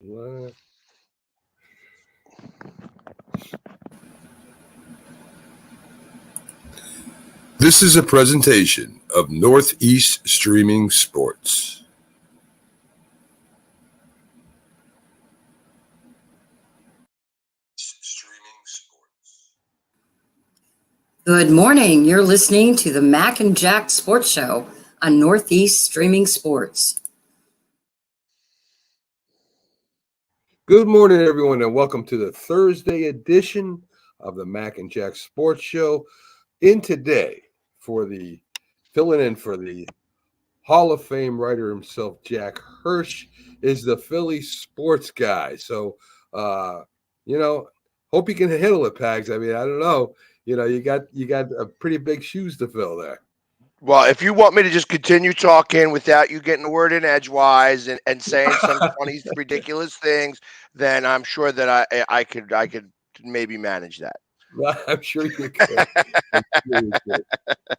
What? This is a presentation of Northeast Streaming Sports. Streaming Sports. Good morning. You're listening to the Mac and Jack Sports Show on Northeast Streaming Sports. Good morning, everyone, and welcome to the Thursday edition of the Mac and Jack Sports Show. In today, filling in for the Hall of Fame writer himself, Jack Hirsch, is the Philly sports guy. So, hope you can handle it, Pags. I mean, I don't know. You got a pretty big shoes to fill there. Well, if you want me to just continue talking without you getting a word in edgewise and saying some funny, ridiculous things, then I'm sure that I could maybe manage that. I'm sure you can.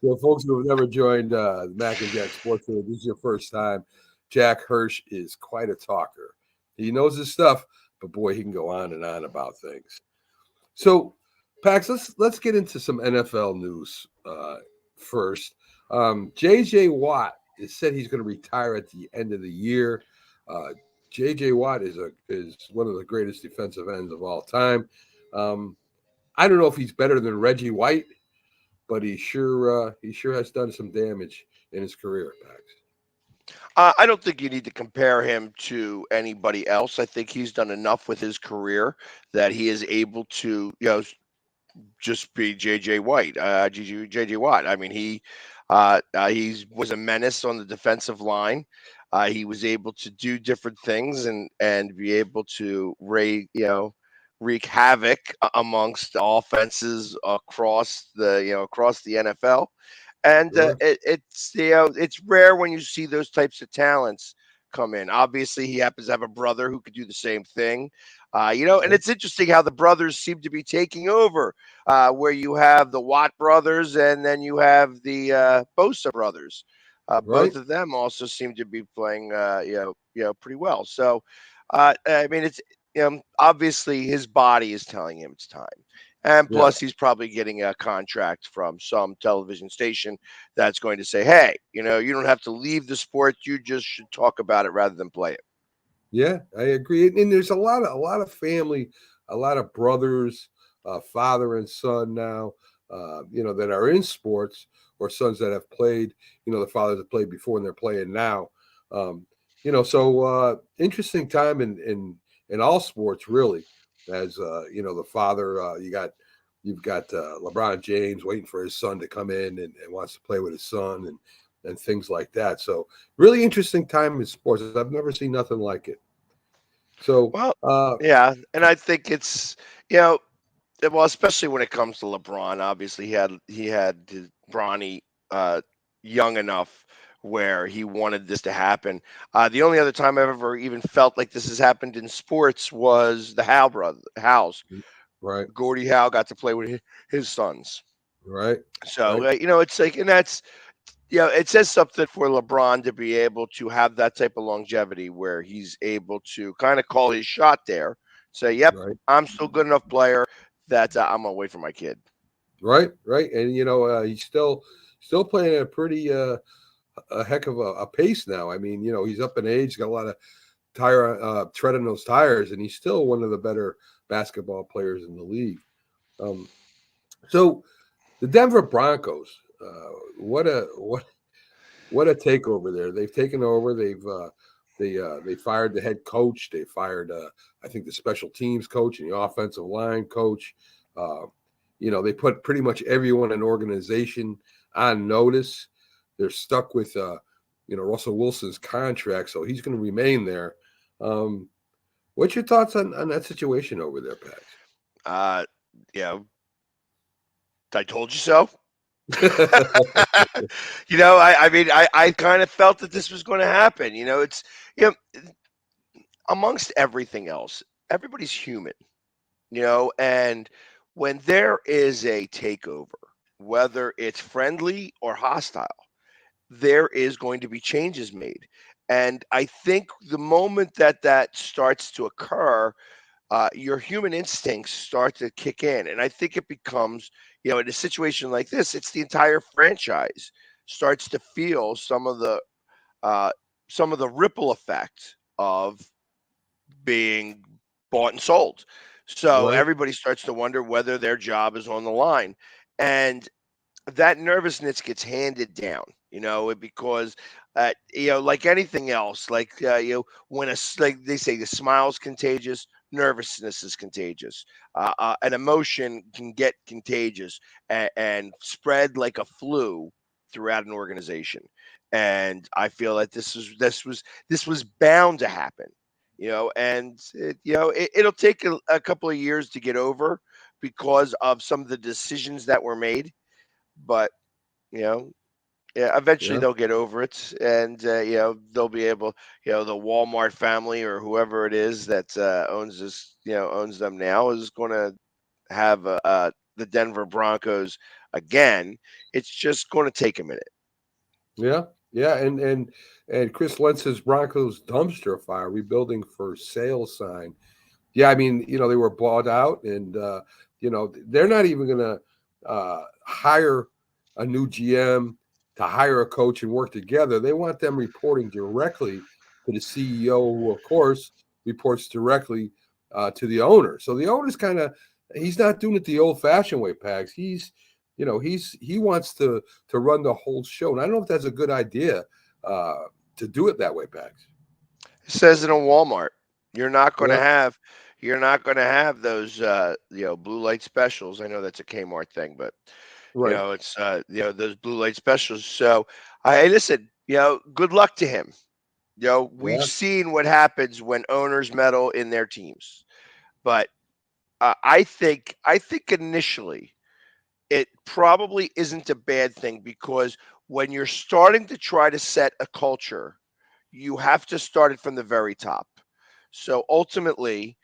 So, folks who have never joined Mac and Jack Sports Show, this is your first time. Jack Hirsch is quite a talker. He knows his stuff, but boy, he can go on and on about things. So, Pax, let's get into some NFL news first. J.J. Watt has said he's going to retire at the end of the year. J.J. Watt is one of the greatest defensive ends of all time. I don't know if he's better than Reggie White, but he sure has done some damage in his career, Pax. I don't think you need to compare him to anybody else. I think he's done enough with his career that he is able to, just be J.J. White, J.J. Watt. I mean, he was a menace on the defensive line. He was able to do different things and be able to wreak havoc amongst offenses across the NFL. And Sure. it's rare when you see those types of talents come in. Obviously, he happens to have a brother who could do the same thing. And it's interesting how the brothers seem to be taking over, where you have the Watt brothers and then you have the Bosa brothers. Right. Both of them also seem to be playing, pretty well. So, I mean, it's obviously his body is telling him it's time. And Yeah. plus, he's probably getting a contract from some television station that's going to say, "Hey, you don't have to leave the sport. You just should talk about it rather than play it." Yeah, I agree. And there's a lot of family, a lot of brothers, father and son now, that are in sports, or sons that have played. The fathers have played before and they're playing now. So interesting time in all sports, really. As the father, you've got LeBron James waiting for his son to come in and wants to play with his son and things like that. So really interesting time in sports. I've never seen nothing like it. So, Well, yeah, and I think it's well, especially when it comes to LeBron. Obviously, he had his Bronny uh, young enough where he wanted this to happen. The only other time I've ever even felt like this has happened in sports was the Howes. right, Gordie Howe got to play with his sons. right, So right, it's like, and that's it says something for LeBron to be able to have that type of longevity where he's able to kind of call his shot there, say, "Yep, right, I'm still good enough player that I'm gonna wait for my kid." right. And he's still playing at a pretty a heck of a pace now. I mean, he's up in age, got a lot of tire tread on those tires, and he's still one of the better basketball players in the league. Um, so the Denver Broncos, what a takeover there. They've taken over. They fired the head coach. They fired I think the special teams coach and the offensive line coach. Uh, they put pretty much everyone in the organization on notice. They're stuck with Russell Wilson's contract, so he's going to remain there. Um, what's your thoughts on that situation over there, Pat? Uh, yeah, I told you so. I mean, I kind of felt that this was going to happen. It's amongst everything else, everybody's human. And when there is a takeover, whether it's friendly or hostile, there is going to be changes made. And I think the moment that that starts to occur, your human instincts start to kick in. And I think it becomes, in a situation like this, it's the entire franchise starts to feel uh, some of the ripple effect of being bought and sold. So Right. everybody starts to wonder whether their job is on the line. And that nervousness gets handed down, because like anything else, like when like they say, the smile's contagious, nervousness is contagious. An emotion can get contagious and spread like a flu throughout an organization. And I feel that this was bound to happen, and it'll take a couple of years to get over because of some of the decisions that were made, but you know, yeah, eventually Yeah. they'll get over it, and they'll be able, the Walmart family or whoever it is that owns them now is going to have the Denver Broncos again. It's just going to take a minute. Yeah. Yeah. And Chris Lentz's Broncos dumpster fire rebuilding for sale sign. Yeah, I mean, they were bought out, and they're not even going to hire a new GM to hire a coach and work together. They want them reporting directly to the CEO, who, of course, reports directly to the owner. So the owner's he's not doing it the old-fashioned way, Pags. He wants to run the whole show, and I don't know if that's a good idea uh, to do it that way, Pags. It says it on Walmart. You're not going to Yeah, have you're not going to have those blue light specials. I know that's a Kmart thing, but right. it's those blue light specials. So I listen. Good luck to him. We've Yeah, seen what happens when owners meddle in their teams, but I think initially it probably isn't a bad thing, because when you're starting to try to set a culture, you have to start it from the very top. So ultimately,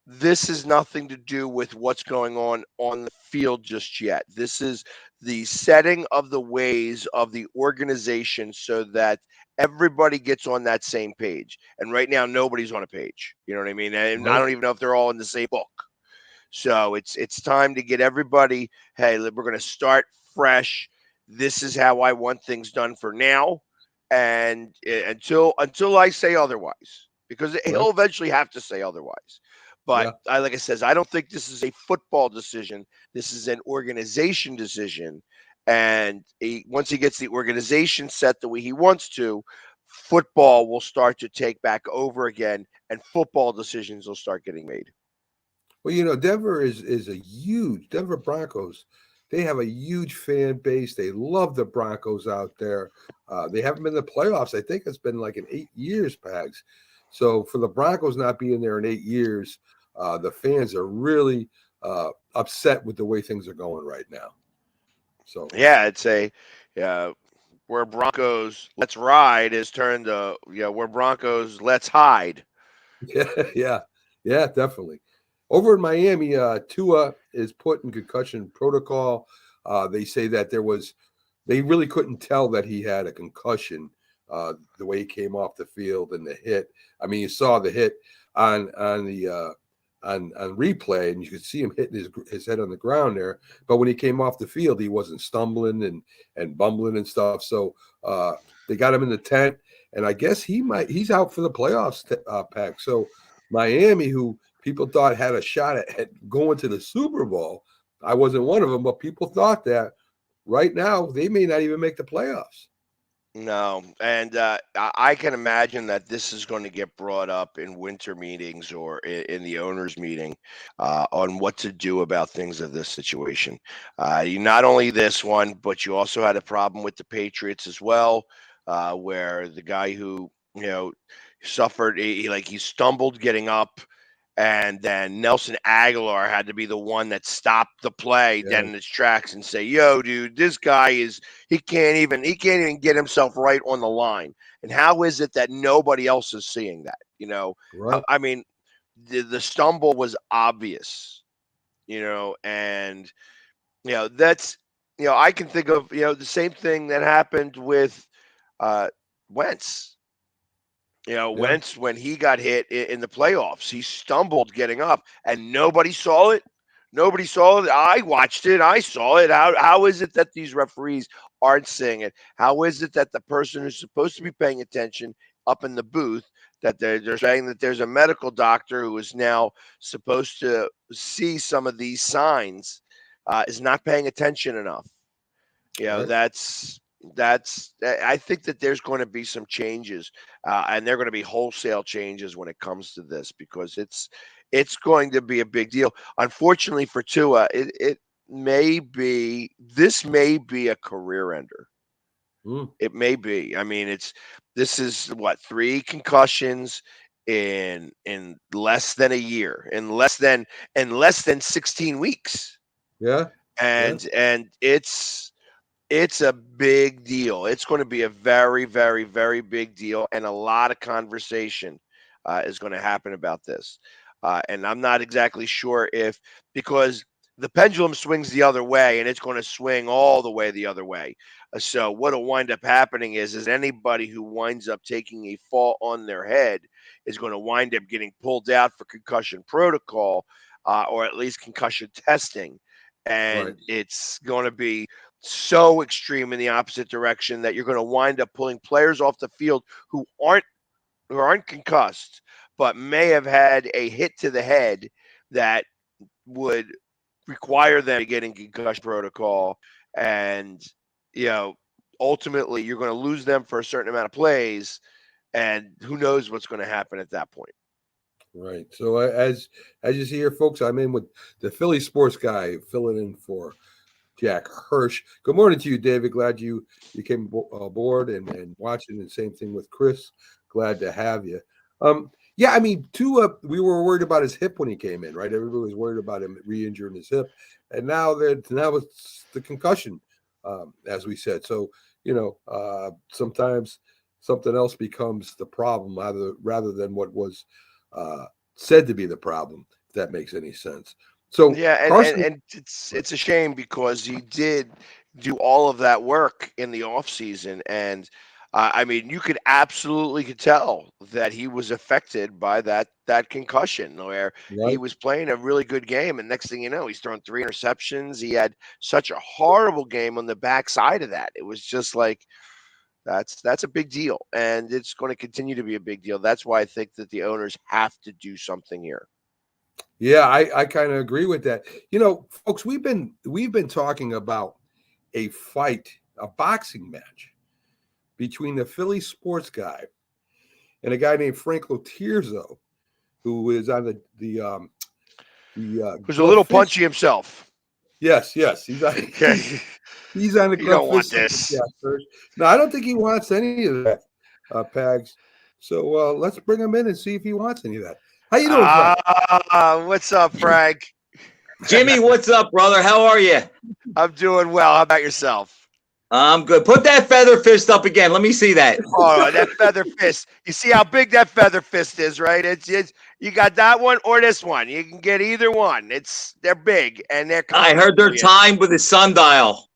this is nothing to do with what's going on the field just yet. This is the setting of the ways of the organization so that everybody gets on that same page. And right now, nobody's on a page. You know what I mean? And I right. don't even know if they're all in the same book. So it's time to get everybody. Hey, we're going to start fresh. This is how I want things done for now, and until I say otherwise, because Right. he'll eventually have to say otherwise. But Yeah. like I says, I don't think this is a football decision. This is an organization decision, and once he gets the organization set the way he wants to, football will start to take back over again, and football decisions will start getting made. Well, Denver is a huge Denver Broncos. They have a huge fan base. They love the Broncos out there. They haven't been in the playoffs. I think it's been like in 8 years, Pags. So for the Broncos not being there in 8 years, the fans are really upset with the way things are going right now. So Yeah, it's a yeah, where Broncos let's ride is turned to where Broncos let's hide. yeah, yeah, yeah, definitely. Over in Miami, Tua is put in concussion protocol. They say that they really couldn't tell that he had a concussion the way he came off the field and the hit. I mean, you saw the hit on the on replay, and you could see him hitting his head on the ground there. But when he came off the field, he wasn't stumbling and bumbling and stuff. So they got him in the tent, and I guess he's out for the playoffs, Pack. So Miami, who people thought had a shot at going to the Super Bowl, I wasn't one of them, but people thought that. Right now, they may not even make the playoffs. No, and I can imagine that this is going to get brought up in winter meetings or in the owners' meeting on what to do about things of this situation. You not only this one, but you also had a problem with the Patriots as well, where the guy who suffered, he stumbled getting up, and then Nelson Aguilar had to be the one that stopped the play Yeah, dead in its tracks and say, "Yo, dude, this guy he can't even get himself right on the line." And how is it that nobody else is seeing that? right. I mean, the stumble was obvious, and that's I can think of the same thing that happened with uh Wentz. You know, Yeah. Wentz, when he got hit in the playoffs, he stumbled getting up, and nobody saw it. Nobody saw it. I watched it. I saw it. How is it that these referees aren't seeing it? How is it that the person who's supposed to be paying attention up in the booth, that they're saying that there's a medical doctor who is now supposed to see some of these signs, is not paying attention enough? You know, Right. that's I think that there's going to be some changes, and they're going to be wholesale changes when it comes to this, because it's going to be a big deal. Unfortunately for Tua, it may be this may be a career ender. Mm. It may be. I mean, this is what, 3 concussions in less than a year, in less than 16 weeks, Yeah. and it's a big deal. It's going to be a very, very, very big deal, and a lot of conversation is going to happen about this. And I'm not exactly sure because the pendulum swings the other way, and it's going to swing all the way the other way. So what'll wind up happening is anybody who winds up taking a fall on their head is going to wind up getting pulled out for concussion protocol, or at least concussion testing. And Right. it's going to be so extreme in the opposite direction that you're going to wind up pulling players off the field who aren't concussed, but may have had a hit to the head that would require them to get in concussion protocol. And, you know, ultimately you're going to lose them for a certain amount of plays, and who knows what's going to happen at that point. Right. So as you see here, folks, I'm in with the Philly sports guy filling in for Jack Hirsch. Good morning to you, David. Glad you came aboard and watching. And same thing with Chris. Glad to have you. Yeah, I mean, Tua, we were worried about his hip when he came in, right? Everybody was worried about him re-injuring his hip, and now it's the concussion, as we said. So sometimes something else becomes the problem rather than what was said to be the problem. If that makes any sense. So Yeah, and it's a shame, because he did do all of that work in the off season, and I mean, you could tell that he was affected by that concussion, where he right, was playing a really good game, and next thing you know, he's thrown 3 interceptions. He had such a horrible game on the backside of that. It was just like that's a big deal, and it's going to continue to be a big deal. That's why I think that the owners have to do something here. yeah, I kind of agree with that. Folks, we've been talking about a boxing match between the Philly sports guy and a guy named Frank Lotierzo, who is on the Who's a little punchy himself. Yes, he's on. Okay. He's on the You don't want Fist this. Podcast. No, I don't think he wants any of that, Pags. So let's bring him in and see if he wants any of that. How you doing, Frank? What's up, Frank? Jimmy, what's up, brother? How are you? I'm doing well. How about yourself? I'm good. Put that feather fist up again. Let me see that. Oh, that feather fist. You see how big that feather fist is, right? It's you got that one or this one. You can get either one. They're big, and they're I heard they're timed with a sundial.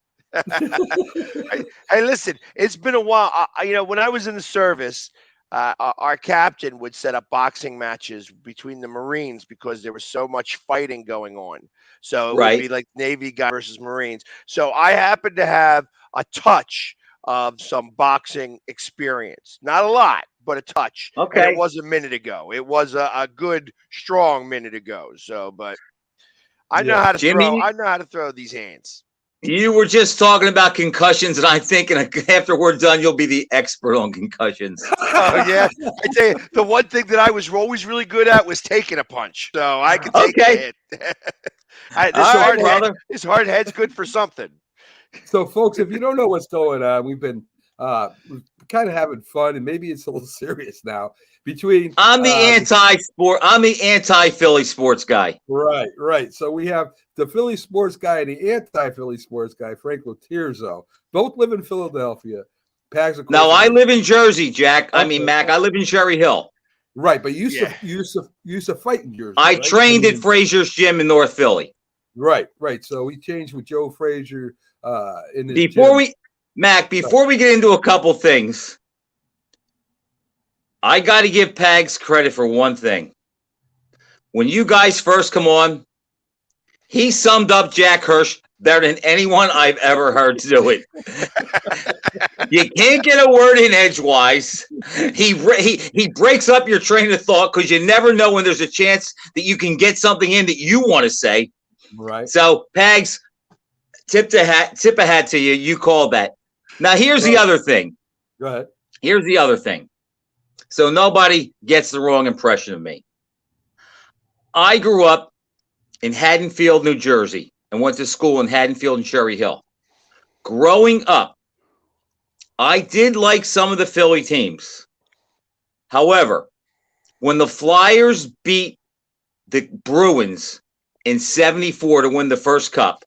Hey, listen, it's been a while. When I was in the service, our captain would set up boxing matches between the Marines, because there was so much fighting going on. So it would be like Navy guy versus Marines. So I happened to have a touch of some boxing experience. Not a lot, but a touch. Okay. And it was a minute ago. It was a good, strong minute ago. So, but I know how to Jimmy, I know how to throw these hands. You were just talking about concussions, and I'm thinking after we're done, you'll be the expert on concussions. Oh, yeah. I tell you, the one thing that I was always really good at was taking a punch. So I could take a hit. This hard head's good for something. So, folks, if you don't know what's going on, we've been kind of having fun, and maybe it's a little serious now. I'm the anti-Philly sports guy. Right. So we have the Philly sports guy and the anti-Philly sports guy, Frank Lotierzo. Both live in Philadelphia. Pags, of course. No, I live in Jersey, Jack. Okay. I mean, Mac. I live in Cherry Hill. Right, but you used to fight in Jersey. I trained at Frazier's Gym in North Philly. Right. So we changed with Joe Frazier in his before we get into a couple things, I got to give Pags credit for one thing. When you guys first come on, he summed up Jack Hirsch better than anyone I've ever heard do it. You can't get a word in edgewise. He breaks up your train of thought because you never know when there's a chance that you can get something in that you want to say. Right. So, Pags, tip a hat to you. You called that. Now, here's the other thing. Go ahead. Here's the other thing. So nobody gets the wrong impression of me. I grew up in Haddonfield, New Jersey, and went to school in Haddonfield and Cherry Hill. Growing up, I did like some of the Philly teams. However, when the Flyers beat the Bruins in '74 to win the first cup,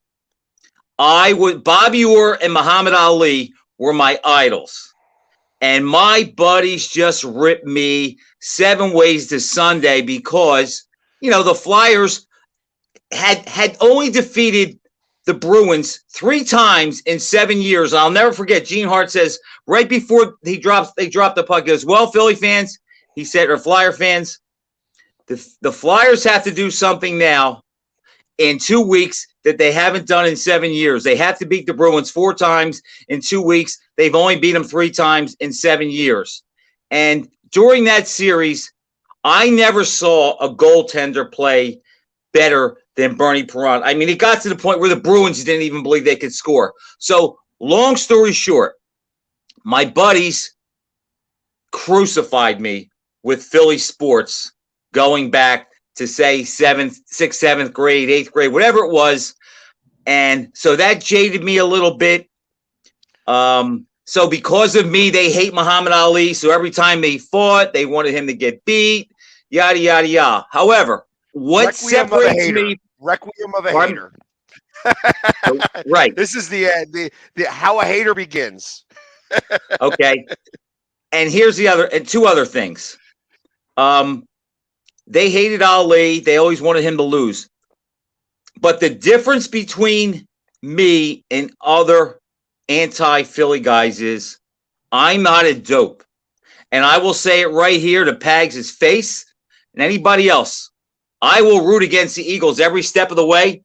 Bobby Orr and Muhammad Ali were my idols. And my buddies just ripped me 7 ways to Sunday because, the Flyers had only defeated the Bruins 3 times in 7 years. I'll never forget. Gene Hart says right before they dropped the puck, he goes, "Well, Philly fans," he said, or Flyer fans, the Flyers have to do something now in 2 weeks that they haven't done in 7 years. They have to beat the Bruins 4 times in 2 weeks. They've only beat them 3 times in 7 years. And during that series, I never saw a goaltender play better than Bernie Perron. I mean, it got to the point where the Bruins didn't even believe they could score. So, long story short, my buddies crucified me with Philly sports going back to say 6th, 7th grade, 8th grade, whatever it was. And so that jaded me a little bit. So because of me, they hate Muhammad Ali. So every time they fought, they wanted him to get beat, yada, yada, yada. However, what separates me? Requiem of a hater. Right. This is the how a hater begins. Okay. And here's the 2 other things. They hated Ali. They always wanted him to lose. But the difference between me and other anti-Philly guys is I'm not a dope. And I will say it right here to Pags' face and anybody else. I will root against the Eagles every step of the way,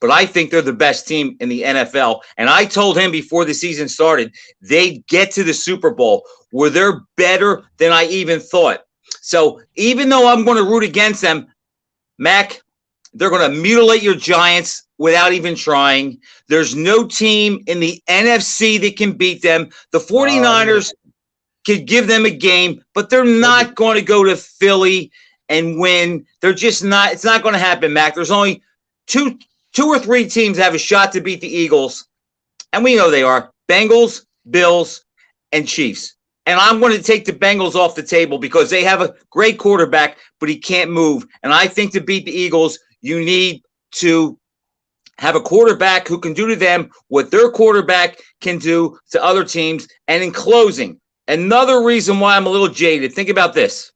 but I think they're the best team in the NFL. And I told him before the season started, they'd get to the Super Bowl where they're better than I even thought. So even though I'm going to root against them, Mac, they're going to mutilate your Giants without even trying. There's no team in the NFC that can beat them. The 49ers could give them a game, but they're not going to go to Philly and win. They're just not. It's not going to happen, Mac. There's only two or three teams that have a shot to beat the Eagles, and we know they are Bengals, Bills, and Chiefs. And I'm going to take the Bengals off the table because they have a great quarterback, but he can't move. And I think to beat the Eagles, you need to have a quarterback who can do to them what their quarterback can do to other teams. And in closing, another reason why I'm a little jaded, think about this.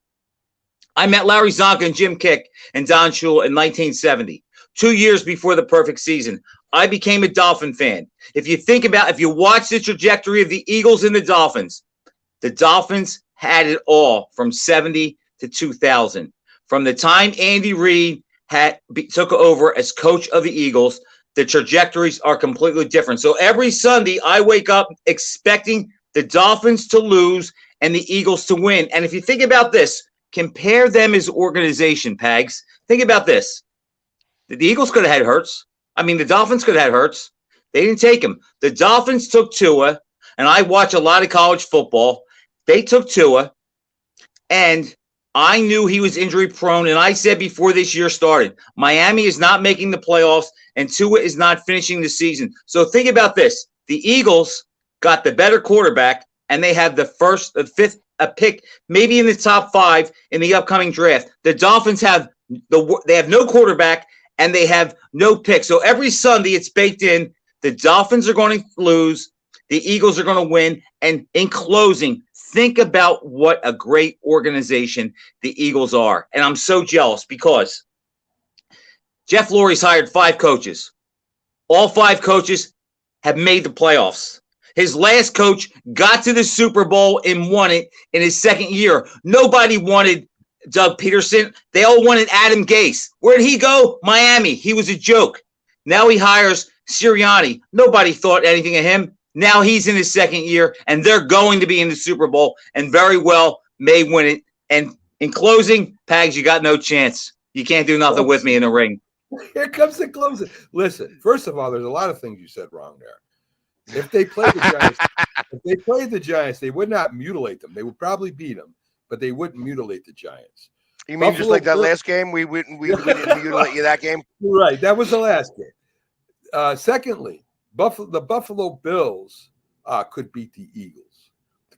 I met Larry Zonka and Jim Kick and Don Shula in 1970, 2 years before the perfect season. I became a Dolphin fan. If you watch the trajectory of the Eagles and the Dolphins had it all from 70 to 2000. From the time Andy Reid took over as coach of the Eagles, the trajectories are completely different. So every Sunday, I wake up expecting the Dolphins to lose and the Eagles to win. And if you think about this, compare them as organization, Pags. Think about this. The Eagles could have had Hurts. I mean, the Dolphins could have had Hurts. They didn't take him. The Dolphins took Tua, and I watch a lot of college football. They took Tua, and I knew he was injury prone, and I said before this year started, Miami is not making the playoffs, and Tua is not finishing the season. So think about this. The Eagles got the better quarterback, and they have the fifth pick, maybe in the top 5 in the upcoming draft. The Dolphins have no quarterback, and they have no pick. So every Sunday it's baked in. The Dolphins are going to lose. The Eagles are going to win. And in closing, think about what a great organization the Eagles are. And I'm so jealous because Jeff Lurie's hired 5 coaches. All 5 coaches have made the playoffs. His last coach got to the Super Bowl and won it in his second year. Nobody wanted Doug Peterson. They all wanted Adam Gase. Where'd he go? Miami. He was a joke. Now he hires Sirianni. Nobody thought anything of him. Now he's in his second year, and they're going to be in the Super Bowl and very well may win it. And in closing, Pags, you got no chance. You can't do nothing with me in the ring. Here comes the closing. Listen, first of all, there's a lot of things you said wrong there. If they played the Giants, they would not mutilate them. They would probably beat them, but they wouldn't mutilate the Giants. You mean just like that last game? We didn't mutilate you that game? Right. That was the last game. Secondly, the Buffalo Bills could beat the Eagles.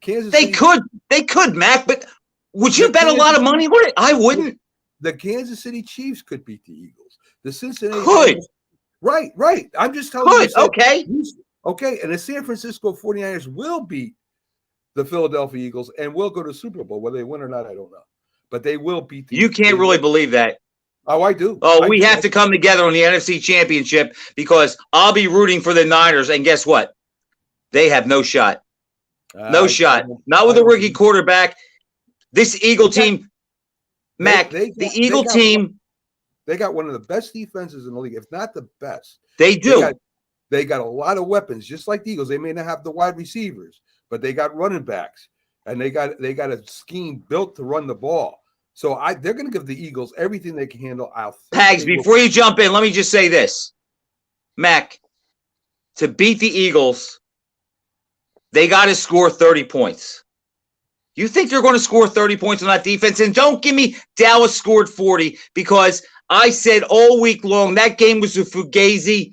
They could, Mac, but would you bet a lot of money on it? I wouldn't. The Kansas City Chiefs could beat the Eagles. The Cincinnati could. Right. I'm just telling you. Okay. Okay, and the San Francisco 49ers will beat the Philadelphia Eagles and will go to the Super Bowl. Whether they win or not, I don't know. But they will beat the Eagles. Can't really believe that. Oh, I do. We have to come together on the NFC Championship because I'll be rooting for the Niners, and guess what? They have no shot. No shot. Not with a rookie quarterback. This Eagle team, Mac, the Eagle team. They got one of the best defenses in the league, if not the best. They do. They got a lot of weapons, just like the Eagles. They may not have the wide receivers, but they got running backs, and they got a scheme built to run the ball. So they're going to give the Eagles everything they can handle. Pags, before you jump in, let me just say this. Mac, to beat the Eagles, they got to score 30 points. You think they're going to score 30 points on that defense? And don't give me Dallas scored 40 because I said all week long that game was a fugazi.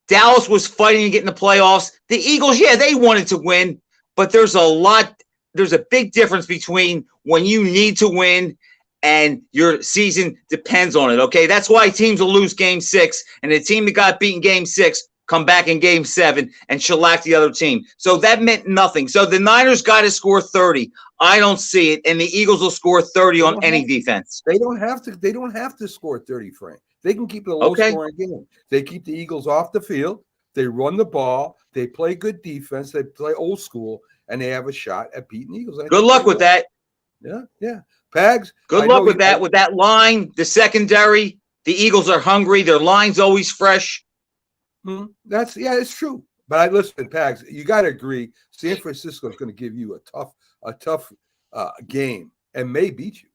Dallas was fighting to get in the playoffs. The Eagles, they wanted to win, but there's a big difference between when you need to win and your season depends on it, okay? That's why teams will lose game 6, and the team that got beaten game 6 come back in game 7 and shellac the other team. So that meant nothing. So the Niners got to score 30. I don't see it, and the Eagles will score 30 on any defense. They don't have to score 30, Frank. They can keep it a low-scoring game. They keep the Eagles off the field. They run the ball. They play good defense. They play old school, and they have a shot at beating the Eagles. Good luck with that. Yeah. Pags. Good luck with that. With that line, the secondary, the Eagles are hungry. Their line's always fresh. It's true. But listen, Pags, you got to agree. San Francisco is going to give you a tough game and may beat you.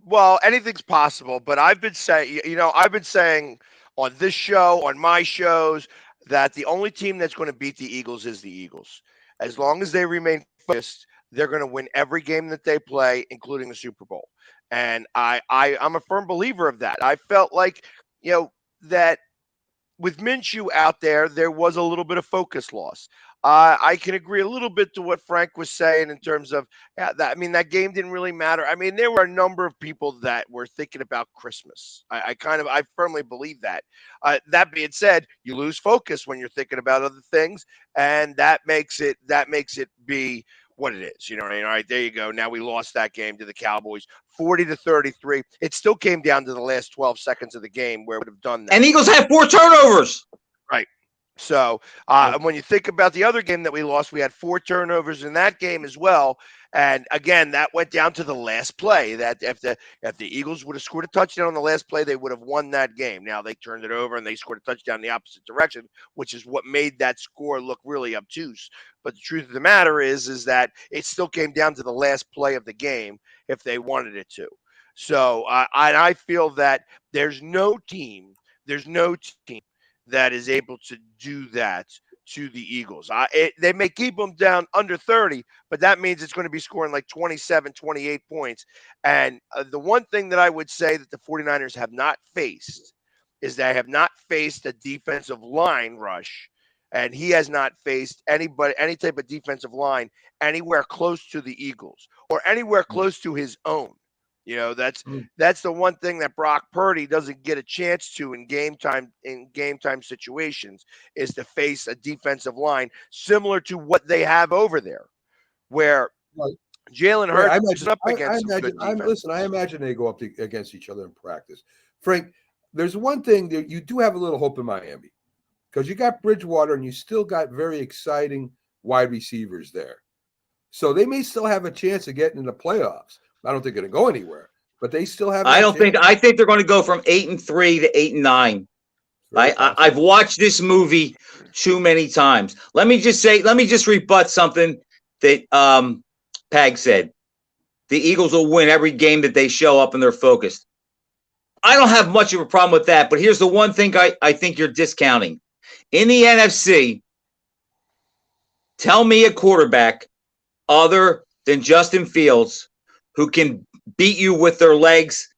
Well, anything's possible, but I've been saying on this show, on my shows, that the only team that's going to beat the Eagles is the Eagles. As long as they remain focused, they're going to win every game that they play, including the Super Bowl. And I'm a firm believer of that. I felt like, that with Minshew out there was a little bit of focus loss. I can agree a little bit to what Frank was saying in terms of that. I mean, that game didn't really matter. I mean, there were a number of people that were thinking about Christmas. I firmly believe that. That being said, you lose focus when you're thinking about other things, and that makes it be what it is. All right, there you go. Now we lost that game to the Cowboys, 40-33. It still came down to the last 12 seconds of the game where it would have done that. And Eagles had 4 turnovers. Right. So when you think about the other game that we lost, we had 4 turnovers in that game as well. And again, that went down to the last play. That if the Eagles would have scored a touchdown on the last play, they would have won that game. Now they turned it over and they scored a touchdown in the opposite direction, which is what made that score look really obtuse. But the truth of the matter is that it still came down to the last play of the game if they wanted it to. So I feel that there's no team that is able to do that to the Eagles. They may keep them down under 30, but that means it's going to be scoring like 27, 28 points. And the one thing that I would say that the 49ers have not faced is they have not faced a defensive line rush, and he has not faced any type of defensive line anywhere close to the Eagles or anywhere close to his own. That's the one thing that Brock Purdy doesn't get a chance to in game time situations is to face a defensive line similar to what they have over there, where Jalen Hurts is up against some good defense. I imagine they go up against each other in practice. Frank, there's one thing that you do have a little hope in Miami. because you got Bridgewater and you still got very exciting wide receivers there. So they may still have a chance of getting in the playoffs. I don't think they're going to go anywhere, but they still have. I think they're going to go from 8-3 to 8-9. I've watched this movie too many times. Let me just rebut something that Pag said. The Eagles will win every game that they show up and they're focused. I don't have much of a problem with that, but here's the one thing I think you're discounting. In the NFC, tell me a quarterback other than Justin Fields who can beat you with their legs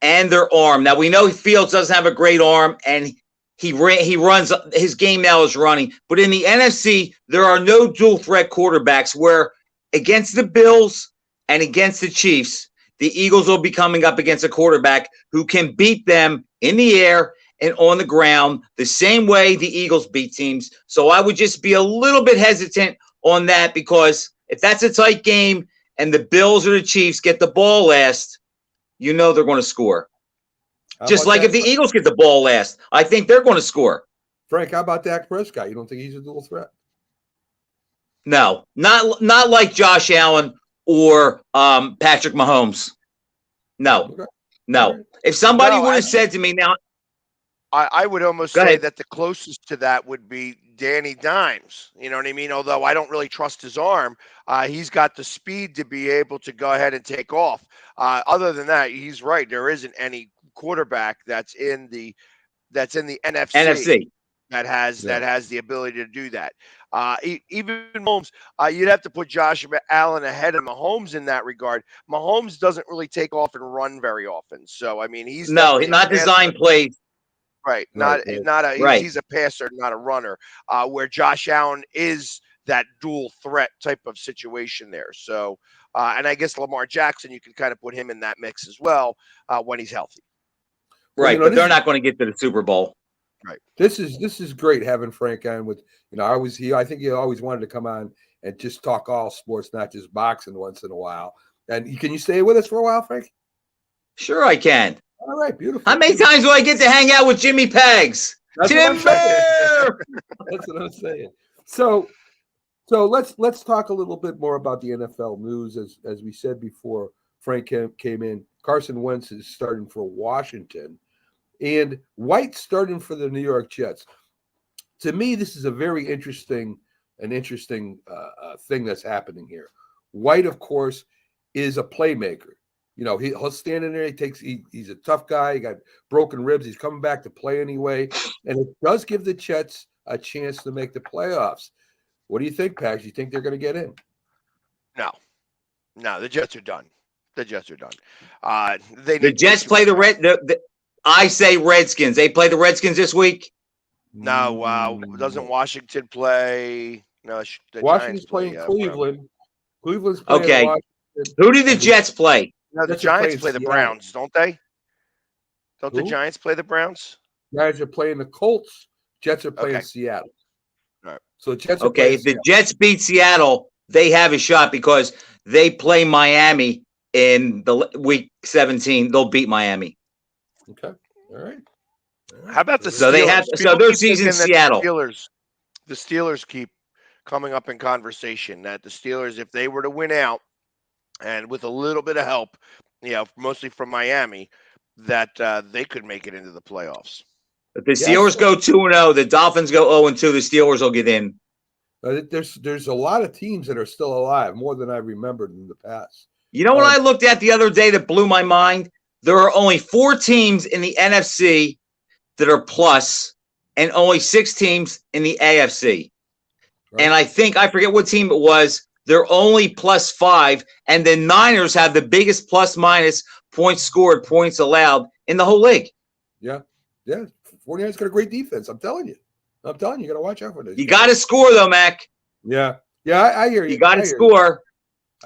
and their arm. Now, we know Fields doesn't have a great arm, and he runs. His game now is running. But in the NFC, there are no dual-threat quarterbacks where against the Bills and against the Chiefs, the Eagles will be coming up against a quarterback who can beat them in the air and on the ground the same way the Eagles beat teams. So I would just be a little bit hesitant on that, because if that's a tight game and the Bills or the Chiefs get the ball last, you know they're going to score. Just like if the Eagles get the ball last, I think they're going to score. Frank, how about Dak Prescott? You don't think he's a dual threat? No, not like Josh Allen or Patrick Mahomes. No, Okay. no. Right. If somebody would have said to me now, I would almost Go say ahead. that the closest to that would be Danny Dimes. You know what I mean? Although I don't really trust his arm, he's got the speed to be able to go ahead and take off. Other than that, he's right. There isn't any quarterback that's in the NFC. that has the ability to do that. Even Mahomes, you'd have to put Josh Allen ahead of Mahomes in that regard. Mahomes doesn't really take off and run very often. So I mean, he's definitely not design plays. right. Right. He's a passer, not a runner. Where Josh Allen is that dual threat type of situation there. So and I guess Lamar Jackson, you can kind of put him in that mix as well when he's healthy. Right, Well, but they're not going to get to the Super Bowl. Right. This is great having Frank on with, I think he always wanted to come on and just talk all sports, not just boxing once in a while. And can you stay with us for a while, Frank? Sure, I can. All right, beautiful. How many times do I get to hang out with Jimmy Pags? That's what I'm saying. Timber! That's what I'm saying. So let's talk a little bit more about the NFL news. As we said before, Frank came in. Carson Wentz is starting for Washington, and White starting for the New York Jets. To me, this is a very interesting thing that's happening here. White, of course, is a playmaker. He'll stand in there. He's a tough guy. He got broken ribs. He's coming back to play anyway, and it does give the Jets a chance to make the playoffs. What do you think, Pags? You think they're going to get in? No, the Jets are done. The Jets are done. The Jets play I say Redskins. They play the Redskins this week. No, doesn't Washington play? No, Washington's playing Cleveland. Cleveland's playing Okay. Washington. Who do the Jets play? No, the Jets are Giants playing play the Seattle. Browns, don't they? Don't the Who? Giants play the Browns? Guys are playing the Colts. Jets are playing Okay. Seattle. All right. So Jets are Okay, playing if the Seattle. Jets beat Seattle, they have a shot because they play Miami in the week 17. They'll beat Miami. Okay. All right. How about the So they Steelers? have- so People their keep season's thinking that Seattle. The Steelers keep coming up in conversation that the Steelers, if they were to win out, and with a little bit of help, mostly from Miami, that they could make it into the playoffs. If the Yes. Steelers go 2-0, the Dolphins go 0-2, the Steelers will get in. There's a lot of teams that are still alive, more than I remembered in the past. You know what I looked at the other day that blew my mind? There are only 4 teams in the NFC that are plus, and only 6 teams in the AFC. Right. And I forget what team it was. They're only plus 5, and the Niners have the biggest plus minus points scored, points allowed in the whole league. Yeah. 49ers got a great defense. I'm telling you. You got to watch out for this. You got to score though, Mac. Yeah. I hear you. You got I to hear score.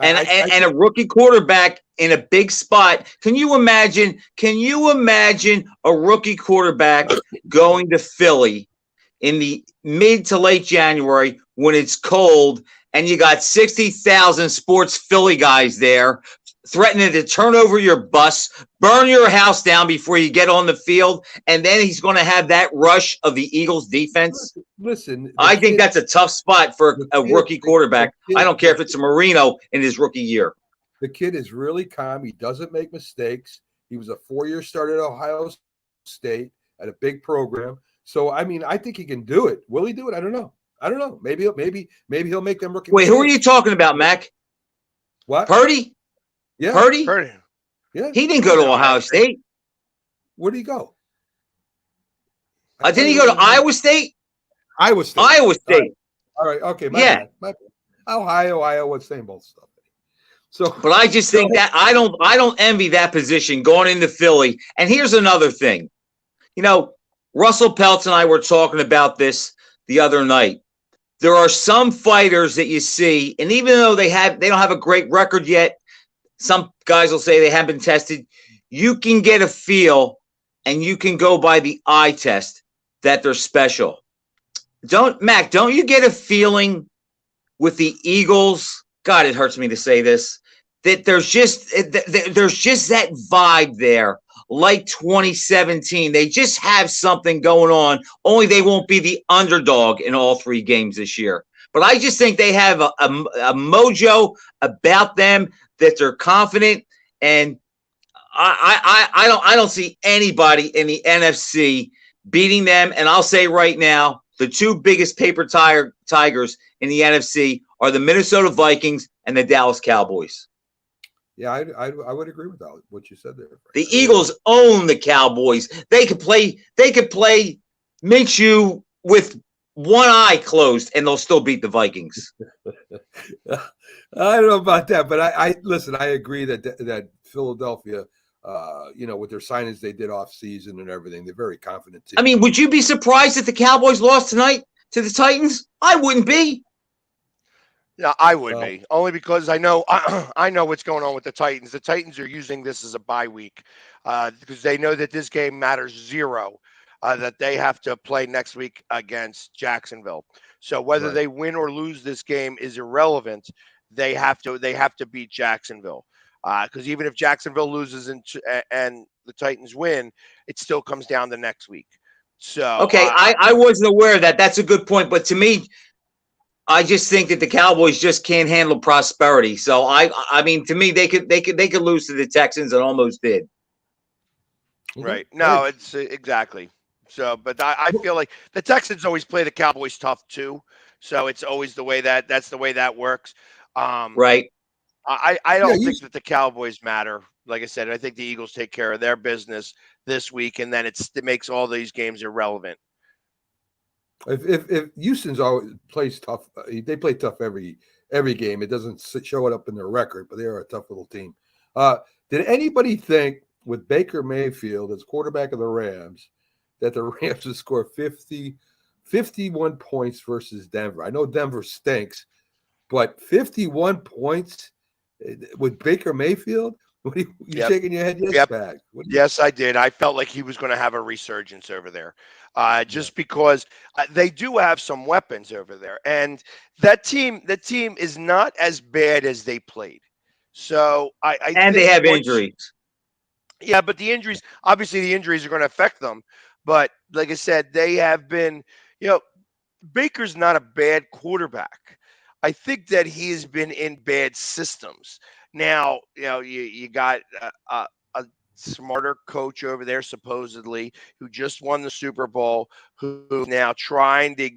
you. And a rookie quarterback in a big spot. Can you imagine a rookie quarterback going to Philly in the mid to late January when it's cold and you got 60,000 sports Philly guys there threatening to turn over your bus, burn your house down before you get on the field, and then he's going to have that rush of the Eagles defense. Listen, I think that's a tough spot for a rookie quarterback. I don't care if it's a Marino in his rookie year. the kid is really calm. He doesn't make mistakes. He was a 4-year starter at Ohio State at a big program. So I mean, I think he can do it. Will he do it? I don't know. Maybe he'll make them rookie. Wait, who are you talking about, Mac? What? Purdy? Yeah. Purdy? Yeah. He didn't go to Ohio State. Where'd he go? Didn't he go to Iowa State? Iowa State. Iowa State. All right. Okay. My Yeah. bad. My bad. Ohio, Iowa, same both stuff. So, But I just think that I don't envy that position going into Philly. And here's another thing. You know, Russell Peltz and I were talking about this the other night. There are some fighters that you see, and even though they don't have a great record yet, some guys will say they haven't been tested. You can get a feel, and you can go by the eye test that they're special. Don't you get a feeling with the Eagles? God, it hurts me to say this, that there's just that vibe there, like 2017. They just have something going on, only they won't be the underdog in all 3 games this year. But I just think they have a mojo about them that they're confident, and I don't see anybody in the NFC beating them. And I'll say right now, the 2 biggest paper tigers in the NFC are the Minnesota Vikings and the Dallas Cowboys. yeah, I would agree with that, what you said there. Frank. The Eagles own the Cowboys. They could play Minshew with one eye closed, and they'll still beat the Vikings. I don't know about that, but I listen. I agree that Philadelphia, with their signings they did off season and everything, they're very confident team. I mean, would you be surprised if the Cowboys lost tonight to the Titans? I wouldn't be. Yeah, I would be, only because I know I know what's going on with the Titans. The Titans are using this as a bye week because they know that this game matters zero, that they have to play next week against Jacksonville. So whether they win or lose this game is irrelevant. They have to beat Jacksonville because even if Jacksonville loses and the Titans win, it still comes down to next week. So okay, I wasn't aware of that. That's a good point, but to me, I just think that the Cowboys just can't handle prosperity. So I mean, to me, they could lose to the Texans and almost did. Right. No, it's exactly. So, but I feel like the Texans always play the Cowboys tough too. So it's always that's the way that works. Right. I don't think that the Cowboys matter. Like I said, I think the Eagles take care of their business this week, and then it makes all these games irrelevant. If Houston's always plays tough, they play tough every game. It doesn't show it up in their record, but they are a tough little team. Did anybody think with Baker Mayfield as quarterback of the Rams that the Rams would score 51 points versus Denver? I know Denver stinks, but 51 points with Baker Mayfield? What are you shaking your head? Yes, back. Yes, I did. I felt like he was going to have a resurgence over there, just because they do have some weapons over there, and the team is not as bad as they played. So they have injuries. Yeah, but the injuries are going to affect them. But like I said, they have been. Baker's not a bad quarterback. I think that he has been in bad systems. Now, you got a smarter coach over there, supposedly, who just won the Super Bowl, who's now trying to,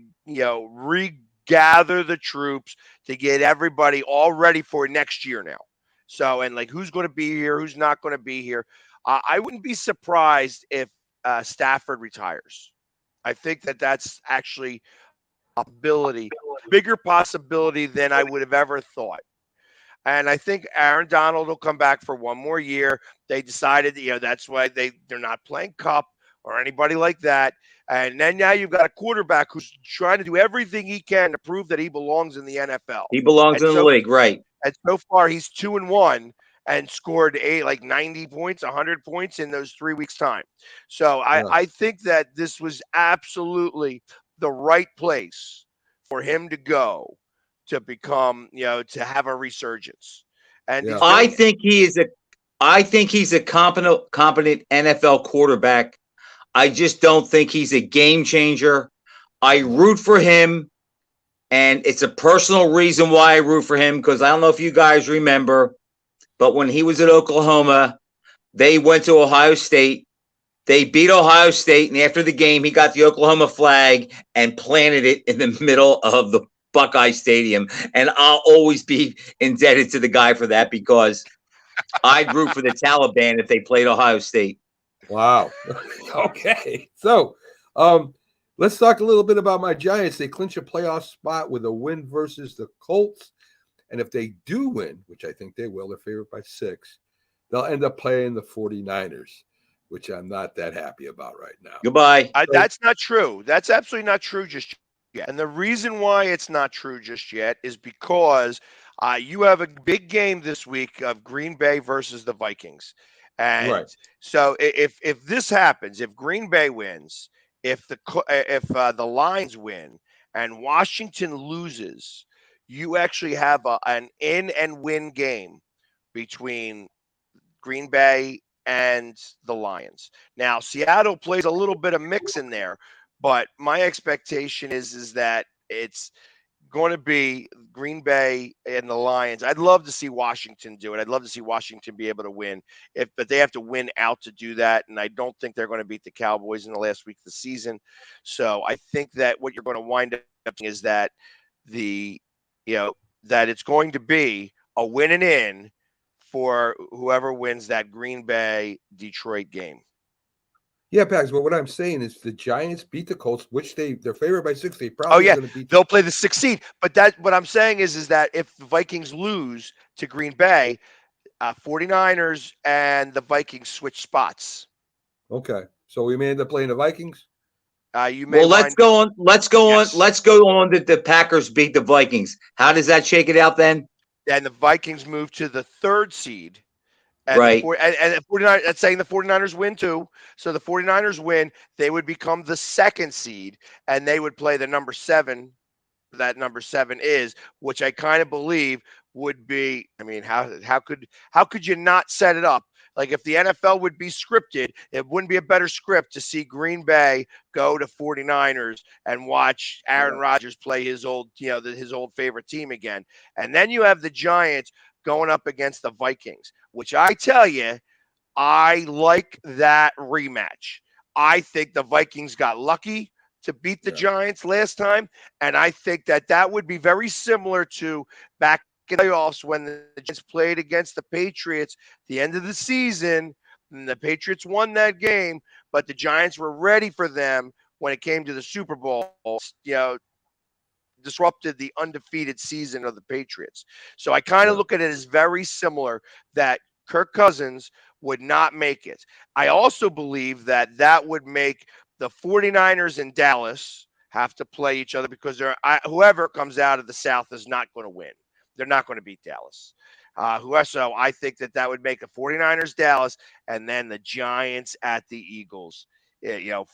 regather the troops to get everybody all ready for next year now. So, and like, who's going to be here? Who's not going to be here? I wouldn't be surprised if Stafford retires. I think that that's actually a bigger possibility than I would have ever thought. And I think Aaron Donald will come back for one more year. They decided, that's why they're not playing Cup or anybody like that. And then now you've got a quarterback who's trying to do everything he can to prove that he belongs in the NFL. He belongs in the league, right? And so far, he's 2-1 and scored 90 points, 100 points in those 3 weeks' time. So I think that this was absolutely the right place for him to go to become, to have a resurgence. And Yeah. he's I doing it. think he's a competent NFL quarterback. I just don't think he's a game changer. I root for him, and it's a personal reason why I root for him, because I don't know if you guys remember, but when he was at Oklahoma, they went to Ohio State. They beat Ohio State, and after the game, he got the Oklahoma flag and planted it in the middle of the Buckeye Stadium. And I'll always be indebted to the guy for that, because I'd root for the Taliban if they played Ohio State. Wow. Okay. So, let's talk a little bit about my Giants. They clinch a playoff spot with a win versus the Colts. And if they do win, which I think they will, they're favored by 6, they'll end up playing the 49ers, which I'm not that happy about right now. Goodbye. That's not true. That's absolutely not true just yet. And the reason why it's not true just yet is because you have a big game this week of Green Bay versus the Vikings. And Right. so if this happens, if Green Bay wins, if the Lions win and Washington loses, you actually have an in and win game between Green Bay and the Lions. Now, Seattle plays a little bit of mix in there, but my expectation is that it's going to be Green Bay and the Lions. I'd love to see Washington do it. I'd love to see Washington be able to win, but they have to win out to do that. And I don't think they're going to beat the Cowboys in the last week of the season. So I think that what you're going to wind up is that that it's going to be a win and in for whoever wins that Green Bay Detroit game. Yeah, Pax, but what I'm saying is the Giants beat the Colts, which they're favored by 6. They probably yeah, going to beat they'll play the 6th seed. But what I'm saying is that if the Vikings lose to Green Bay, 49ers and the Vikings switch spots. Okay. So we may end up playing the Vikings? You may Well, let's go on that the Packers beat the Vikings. How does that shake it out then? And the Vikings move to the 3rd seed. And Right. The 49ers, that's saying the 49ers win too. So the 49ers win, they would become the 2nd seed, and they would play the number 7. That number 7 is, which I kind of believe would be. I mean, how could you not set it up? Like if the NFL would be scripted, it wouldn't be a better script to see Green Bay go to 49ers and watch Aaron Rodgers play his old favorite team again. And then you have the Giants going up against the Vikings, which I tell you, I like that rematch. I think the Vikings got lucky to beat the Giants last time, and I think that would be very similar to back in the playoffs when the Giants played against the Patriots at the end of the season, and the Patriots won that game, but the Giants were ready for them when it came to the Super Bowl. Disrupted the undefeated season of the Patriots. So I kind of look at it as very similar, that Kirk Cousins would not make it. I also believe that would make the 49ers and Dallas have to play each other, because whoever comes out of the South is not going to win. They're not going to beat Dallas. So I think that would make a 49ers Dallas, and then the Giants at the Eagles,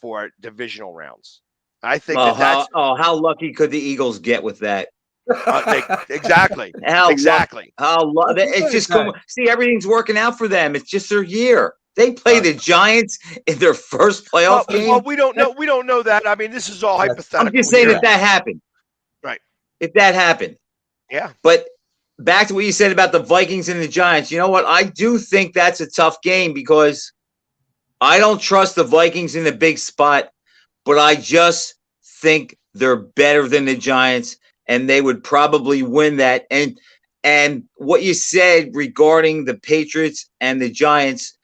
for divisional rounds. I think how lucky could the Eagles get with that? Exactly. Exactly. It's just see, everything's working out for them. It's just their year. They play the Giants in their first playoff game. Well, we don't know. We don't know that. I mean, this is all hypothetical. I'm just saying if that happened. Right. If that happened. Yeah. But back to what you said about the Vikings and the Giants. You know what? I do think that's a tough game, because I don't trust the Vikings in the big spot, but I just think they're better than the Giants, and they would probably win that. And what you said regarding the Patriots and the Giants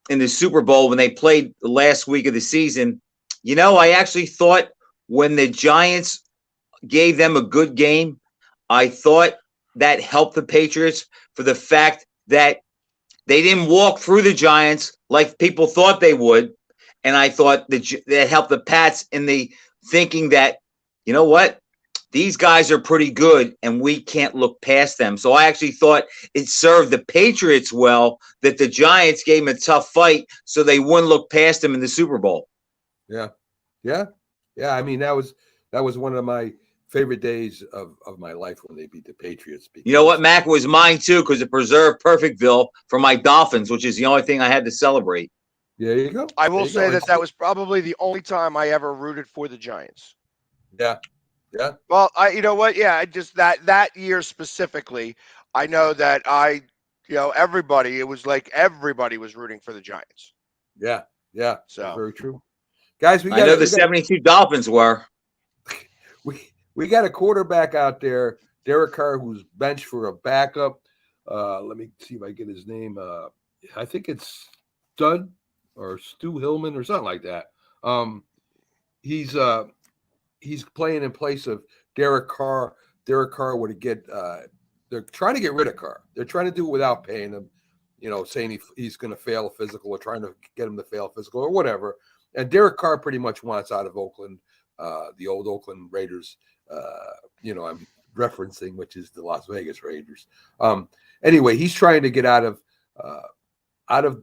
in the Super Bowl when they played the last week of the season, I actually thought when the Giants gave them a good game, I thought that helped the Patriots for the fact that they didn't walk through the Giants like people thought they would. And I thought that helped the Pats in the thinking that, you know what, these guys are pretty good and we can't look past them. So I actually thought it served the Patriots well that the Giants gave them a tough fight so they wouldn't look past them in the Super Bowl. Yeah. I mean, that was one of my favorite days of my life when they beat the Patriots. You know what, Mac, was mine too, because it preserved Perfectville for my Dolphins, which is the only thing I had to celebrate. There you go. I will There you say go. that was probably the only time I ever rooted for the Giants. Yeah. Yeah. Well, you know what? Yeah, I just that year specifically, I know that everybody, it was like everybody was rooting for the Giants. Yeah. Yeah. So That's very true. Guys, I know the 72 Dolphins were. We got a quarterback out there, Derek Carr, who's benched for a backup. Let me see if I get his name. I think it's Stud or Stu Hillman or something like that. He's playing in place of Derek Carr. Derek Carr would get. They're trying to get rid of Carr. They're trying to do it without paying him. Saying he's going to fail a physical or trying to get him to fail a physical or whatever. And Derek Carr pretty much wants out of Oakland, the old Oakland Raiders. I'm referencing, which is the Las Vegas Raiders. Anyway, he's trying to get out of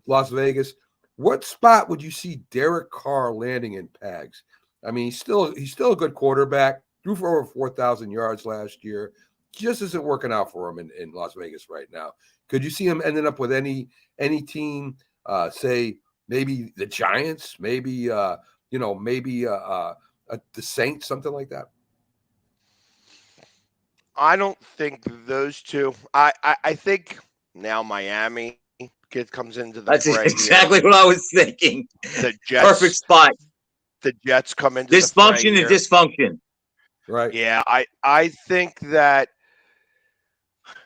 Las Vegas. What spot would you see Derek Carr landing in, Pags? I mean, he's still a good quarterback. Threw for over 4,000 yards last year. Just isn't working out for him in Las Vegas right now. Could you see him ending up with any team? Say maybe the Giants, maybe the Saints, something like that. I don't think those two. I think now Miami comes into the That's fray exactly what I was thinking. The Jets, perfect spot. The Jets come into dysfunction the and dysfunction. Right. Yeah, I think that.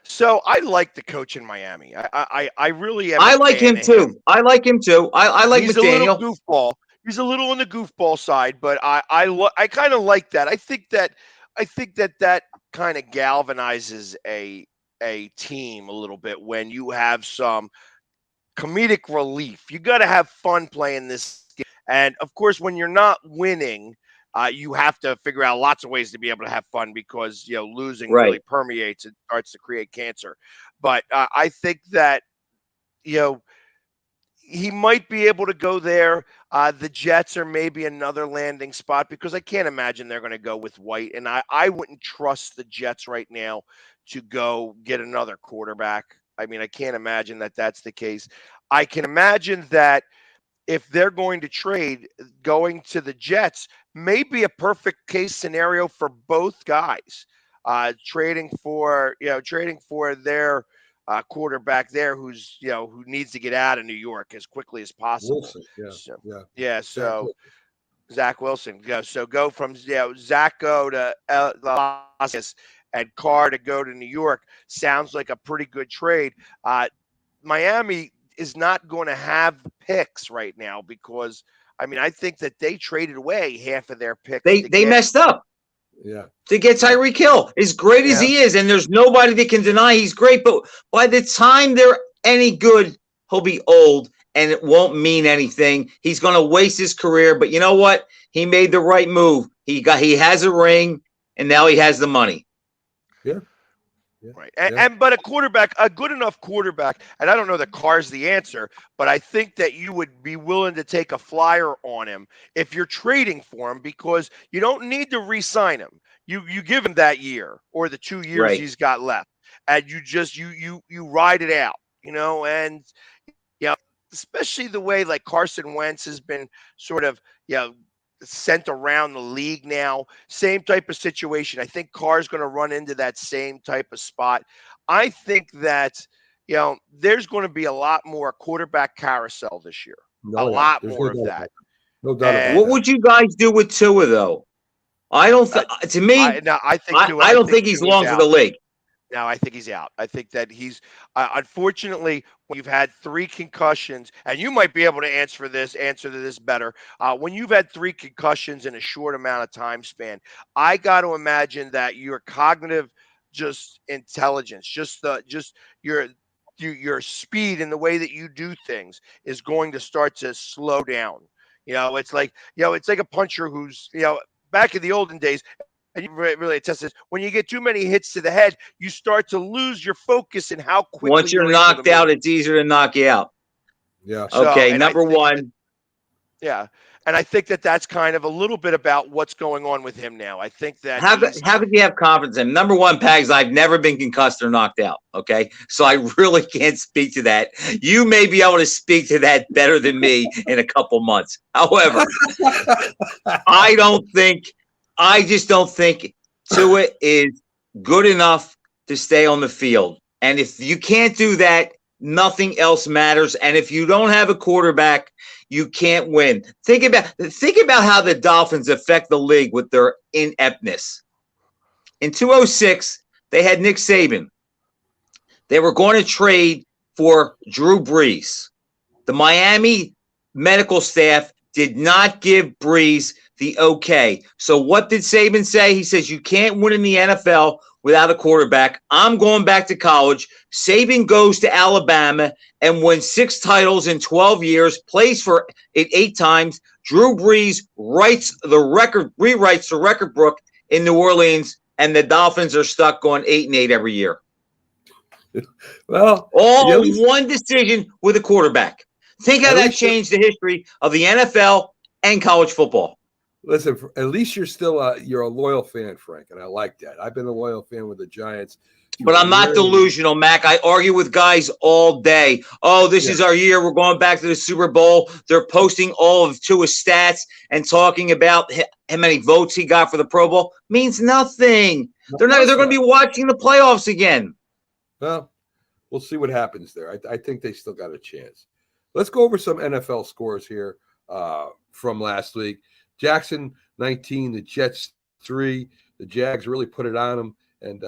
So I like the coach in Miami. I really am. I like him too. I like him too. I like He's McDaniel. A little goofball. He's a little on the goofball side, but I kind of like that. I think that kind of galvanizes a team a little bit when you have some comedic relief. You got to have fun playing this game. And of course, when you're not winning, you have to figure out lots of ways to be able to have fun because losing really permeates and starts to create cancer. But I think that he might be able to go there. The Jets are maybe another landing spot because I can't imagine they're going to go with White, and I wouldn't trust the Jets right now to go get another quarterback. I mean, I can't imagine that that's the case. I can imagine that if they're going to trade, going to the Jets may be a perfect case scenario for both guys. Trading for their quarterback there, who needs to get out of New York as quickly as possible. Wilson, So Zach Wilson. So go from Zach go to Las Vegas and Carr to go to New York. Sounds like a pretty good trade. Miami is not going to have the picks right now because I think that they traded away half of their picks. They messed up. Yeah. To get Tyreek Hill, as great as he is, and there's nobody that can deny he's great, but by the time they're any good, he'll be old and it won't mean anything. He's going to waste his career, but you know what? He made the right move. He has a ring and now he has the money. Yeah. Right. But a good enough quarterback, and I don't know that Carr's the answer, but I think that you would be willing to take a flyer on him if you're trading for him because you don't need to re-sign him. You give him that year or the 2 years he's got left, and you just you ride it out, and especially the way like Carson Wentz has been sort of sent around the league now. Same type of situation. I think Carr's going to run into that same type of spot. I think that, there's going to be a lot more quarterback carousel this year. A lot more of that. No doubt about What would you guys do with Tua, though? I don't to me, I don't think he's long for the league. No, I think he's out. I think that he's unfortunately, when you've had 3 concussions, and you might be able to answer to this better. When you've had 3 concussions in a short amount of time span, I got to imagine that your cognitive intelligence, your speed and the way that you do things is going to start to slow down. It's like a puncher who's back in the olden days. And you really attest this. When you get too many hits to the head, you start to lose your focus in how quickly. Once you're knocked out, it's easier to knock you out. Yeah. Okay, number one. Yeah. And I think that that's kind of a little bit about what's going on with him now. I think that How could you have confidence in him? Number one, Pags, I've never been concussed or knocked out. Okay. So I really can't speak to that. You may be able to speak to that better than me in a couple months. However, I just don't think Tua is good enough to stay on the field. And if you can't do that, nothing else matters. And if you don't have a quarterback, you can't win. Think about how the Dolphins affect the league with their ineptness. In 2006, they had Nick Saban. They were going to trade for Drew Brees. The Miami medical staff did not give Brees the okay. So what did Saban say? He says, you can't win in the NFL without a quarterback. I'm going back to college. Saban goes to Alabama and wins 6 titles in 12 years, plays for it 8 times. Drew Brees rewrites the record book in New Orleans, and the Dolphins are stuck going 8-8 every year. Well, all one decision with a quarterback. Think how that changed the history of the NFL and college football. Listen, at least you're a loyal fan, Frank, and I like that. I've been a loyal fan with the Giants. But I'm not delusional, Mac. I argue with guys all day. Oh, this is our year. We're going back to the Super Bowl. They're posting all of Tua's stats and talking about how many votes he got for the Pro Bowl. Means nothing. They're going to be watching the playoffs again. Well, we'll see what happens there. I think they still got a chance. Let's go over some NFL scores here from last week. Jackson 19, the Jets 3. The Jags really put it on them. And,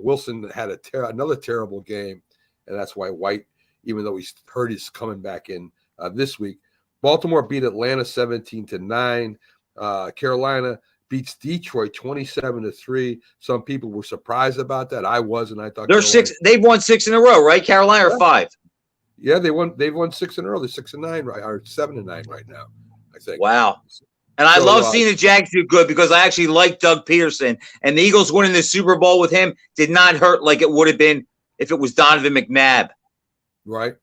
Wilson had another terrible game. And that's why White, even though he's hurt, is coming back in this week. Baltimore beat Atlanta 17-9. Carolina beats Detroit 27-3. Some people were surprised about that. I was, and I thought they've won 6 in a row, right? Carolina or 5? Yeah, they've won 6 in a row. They're 6-9 right, or 7-9 right now, I think. Wow. And I love seeing the Jags do good because I actually like Doug Peterson. And the Eagles winning the Super Bowl with him did not hurt like it would have been if it was Donovan McNabb. Right.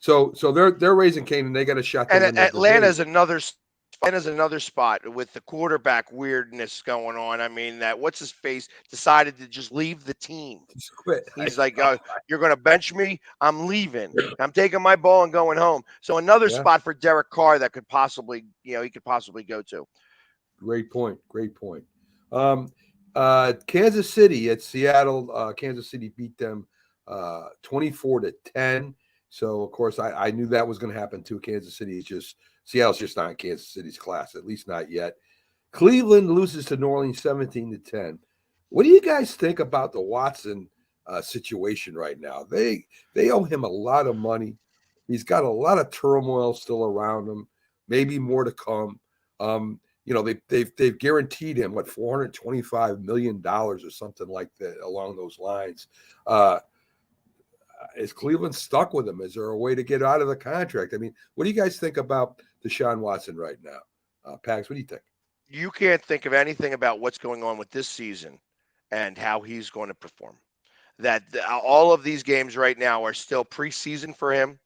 So they're raising Cain, and they got a shot. And Atlanta's another spot with the quarterback weirdness going on. I mean, that what's his face decided to just leave the team. He's like, you're going to bench me? I'm leaving. I'm taking my ball and going home. So another spot for Derek Carr that could possibly, he could possibly go to. Great point. Kansas City at Seattle. Kansas City beat them 24-10. So of course I knew that was going to happen too. Kansas City is just Seattle's just not in Kansas City's class, at least not yet. Cleveland loses to New Orleans 17-10. What do you guys think about the Watson situation right now? They owe him a lot of money. He's got a lot of turmoil still around him, maybe more to come. They've guaranteed him $425 million or something like that along those lines. Is Cleveland stuck with him? Is there a way to get out of the contract? I mean, what do you guys think about Deshaun Watson right now? Pags, what do you think? You can't think of anything about what's going on with this season and how he's going to perform. That all of these games right now are still preseason for him,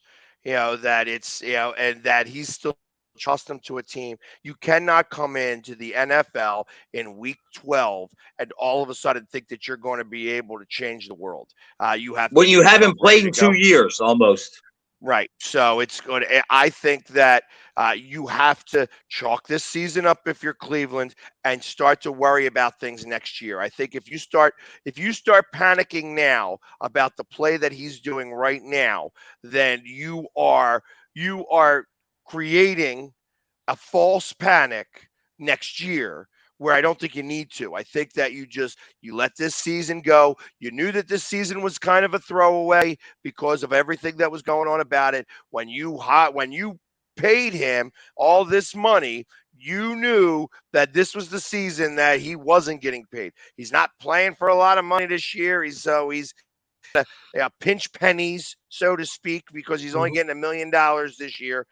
that it's, and that he's still trust him to a team. You cannot come into the NFL in week 12 and all of a sudden think that you're going to be able to change the world. You have when you haven't played in 2 years almost. Right. So it's good. I think that you have to chalk this season up if you're Cleveland and start to worry about things next year. I think if you start panicking now about the play that he's doing right now, then you are creating a false panic next year where I don't think you need to. I think that you let this season go. You knew that this season was kind of a throwaway because of everything that was going on about it. When you paid him all this money, you knew that this was the season that he wasn't getting paid. He's not playing for a lot of money this year. He's pinch pennies, so to speak, because he's only getting $1 million this year,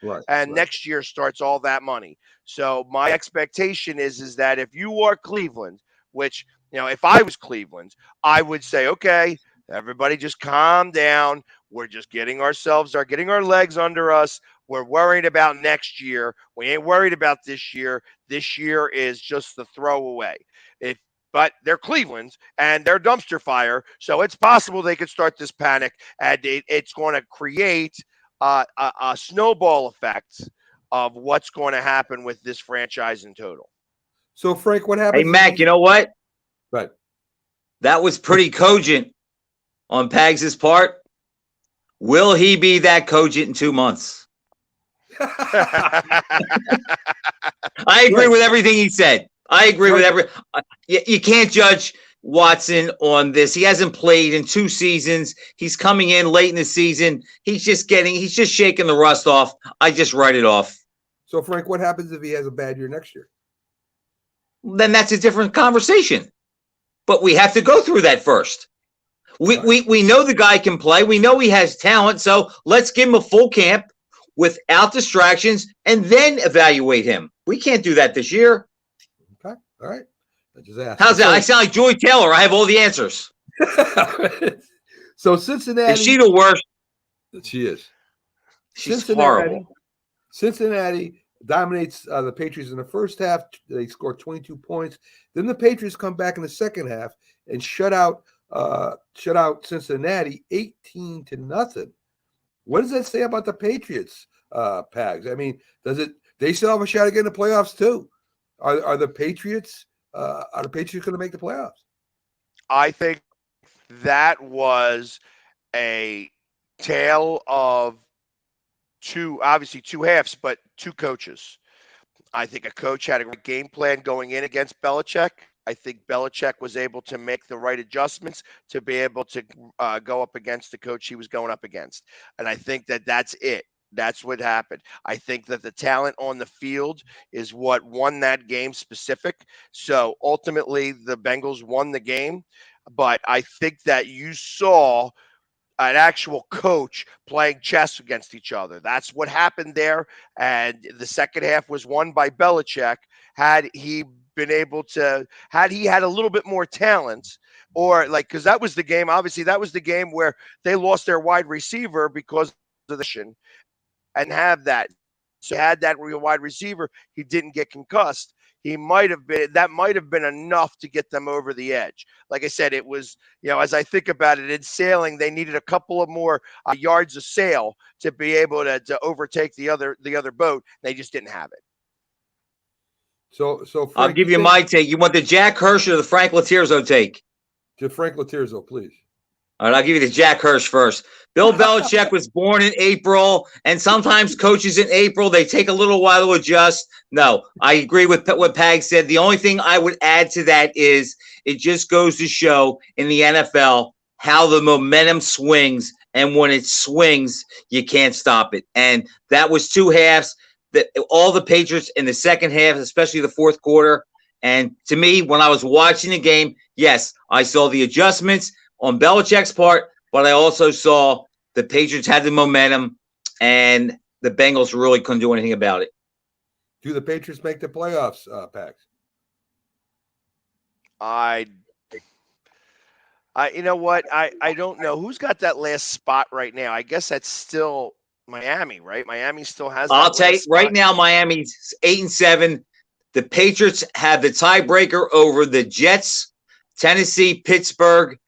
next year starts all that money. So my expectation is that if you are Cleveland, which, if I was Cleveland, I would say, okay, everybody just calm down. We're just getting our legs under us. We're worried about next year. We ain't worried about this year. This year is just the throwaway. But they're Cleveland and they're dumpster fire, so it's possible they could start this panic, and it's going to create a snowball effect of what's going to happen with this franchise in total. So, Frank, what Hey, happens? Mac, you know what? Right. That was pretty cogent on Pags' part. Will he be that cogent in 2 months? I agree with everything he said. I agree with you can't judge Watson on this. He hasn't played in 2 seasons. He's coming in late in the season. He's just shaking the rust off. I just write it off. So, Frank, what happens if he has a bad year next year? Then that's a different conversation. But we have to go through that first. We know the guy can play. We know he has talent. So let's give him a full camp without distractions and then evaluate him. We can't do that this year. Okay. All right. I just asked. How's that? I sound like Joy Taylor. I have all the answers. So Cincinnati. Is she the worst? She is. She's horrible. Cincinnati dominates the Patriots in the first half. They score 22 points. Then the Patriots come back in the second half and shut out Cincinnati 18-0. What does that say about the Patriots, Pags? I mean, they still have a shot at getting the playoffs too? Are the Patriots going to make the playoffs? I think that was a tale of two halves, but 2 coaches. I think a coach had a great game plan going in against Belichick. I think Belichick was able to make the right adjustments to be able to go up against the coach he was going up against. And I think that's it. That's what happened. I think that the talent on the field is what won that game specific. So ultimately, the Bengals won the game. But I think that you saw an actual coach playing chess against each other. That's what happened there. And the second half was won by Belichick. Had he had a little bit more talent, or because that was the game, obviously that was the game where they lost their wide receiver because of the shin, and have that. So had that real wide receiver, he didn't get concussed. That might have been enough to get them over the edge. Like I said, it was, as I think about it, in sailing, they needed a couple of more yards of sail to be able to overtake the other boat. They just didn't have it. So Frank, I'll give you my take. You want the Jack Hirsch or the Frank Latirzo take? To Frank Latirzo, please. All right, I'll give you the Jack Hirsch first. Bill Belichick was born in April, and sometimes coaches in April, they take a little while to adjust. No, I agree with what Pag said. The only thing I would add to that is it just goes to show in the NFL how the momentum swings, and when it swings, you can't stop it. And that was 2 halves. All the Patriots in the second half, especially the fourth quarter. And to me, when I was watching the game, yes, I saw the adjustments on Belichick's part, but I also saw the Patriots had the momentum and the Bengals really couldn't do anything about it. Do the Patriots make the playoffs, Pags? You know what? I don't know who's got that last spot right now. I guess that's still Miami, right? Miami still has. I'll tell you right now, Miami's 8-7. The Patriots have the tiebreaker over the Jets, Tennessee, Pittsburgh.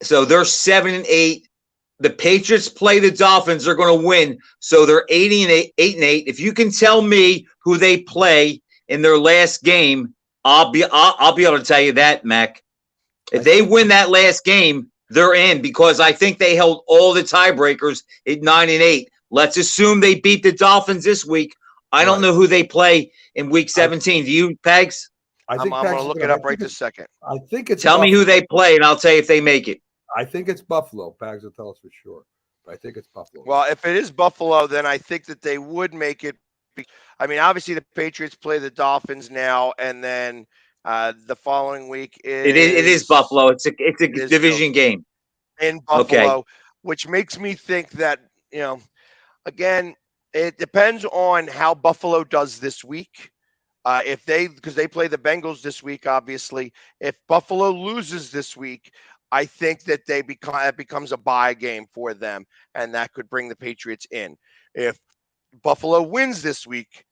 So they're 7-8. The Patriots play the Dolphins. They're going to win. So they're 8-8. If you can tell me who they play in their last game, I'll be able to tell you that, Mac. If they win that last game, they're in, because I think they held all the tiebreakers at 9-8. Let's assume they beat the Dolphins this week. I don't know who they play in week 17. Do you, Pegs? I'm going to look it up right this second. I think it's. Tell me who they play, and I'll tell you if they make it. I think it's Buffalo. Pags will tell us for sure. But I think it's Buffalo. Well, if it is Buffalo, then I think that they would make it. I mean, obviously the Patriots play the Dolphins now, and then the following week It is Buffalo. It's a division game in Buffalo, which makes me think that, again, it depends on how Buffalo does this week. Because they play the Bengals this week, obviously. If Buffalo loses this week, I think that it becomes a bye game for them, and that could bring the Patriots in. If Buffalo wins this week,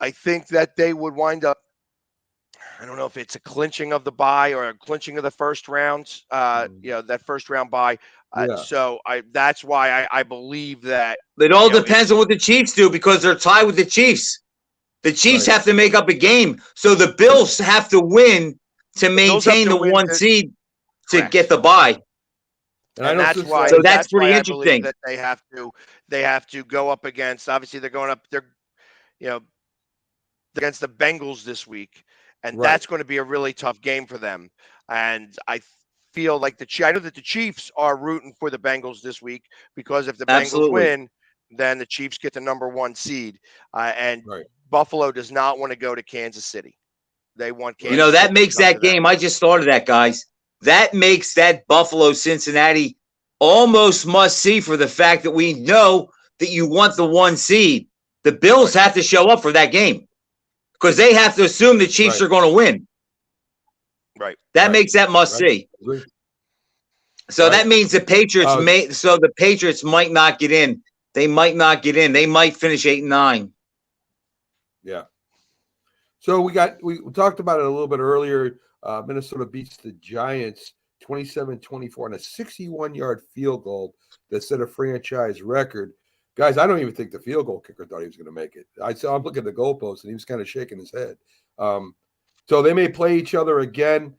I think that they would wind up. I don't know if it's a clinching of the bye or a clinching of the first round. That first round bye. Yeah. So that's why I believe that. It all depends on what the Chiefs do because they're tied with the Chiefs. The Chiefs have to make up a game, so the Bills have to win to maintain the 1 seed to get the bye. And that's why. So that's pretty why interesting. That they have to go up against. Obviously, they're going up. Against the Bengals this week, and that's going to be a really tough game for them. And I feel like I know that the Chiefs are rooting for the Bengals this week because if the Bengals win, then the Chiefs get the number 1 seed. Buffalo does not want to go to Kansas City. They want Kansas City. That makes that game. I just thought of that, guys. That makes that Buffalo-Cincinnati almost must-see for the fact that we know that you want the 1 seed. The Bills have to show up for that game because they have to assume the Chiefs are going to win. Right. That makes that must-see. So that means the Patriots the Patriots might not get in. They might not get in. They might finish 8-9. Yeah. So we talked about it a little bit earlier. Minnesota beats the Giants 27-24 on a 61-yard field goal that set a franchise record. Guys, I don't even think the field goal kicker thought he was going to make it. I saw him look at the goalpost, and he was kind of shaking his head. So they may play each other again.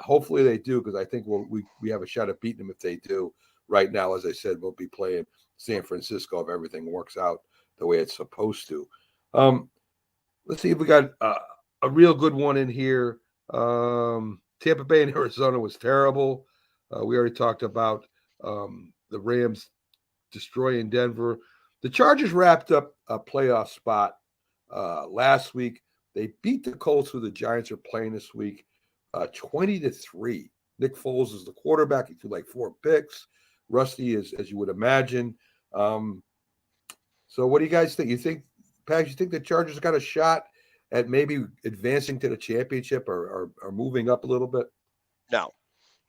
Hopefully they do, because I think we have a shot at beating them if they do. Right now, as I said, we'll be playing San Francisco if everything works out the way it's supposed to. Let's see if we got a real good one in here. Tampa Bay and Arizona was terrible. We already talked about the Rams destroying Denver. The Chargers wrapped up a playoff spot last week. They beat the Colts, who the Giants are playing this week, 20-3. Nick Foles is the quarterback. He threw like 4 picks. Rusty is, as you would imagine. So what do you guys think? Pags, you think the Chargers got a shot at maybe advancing to the championship or moving up a little bit? No,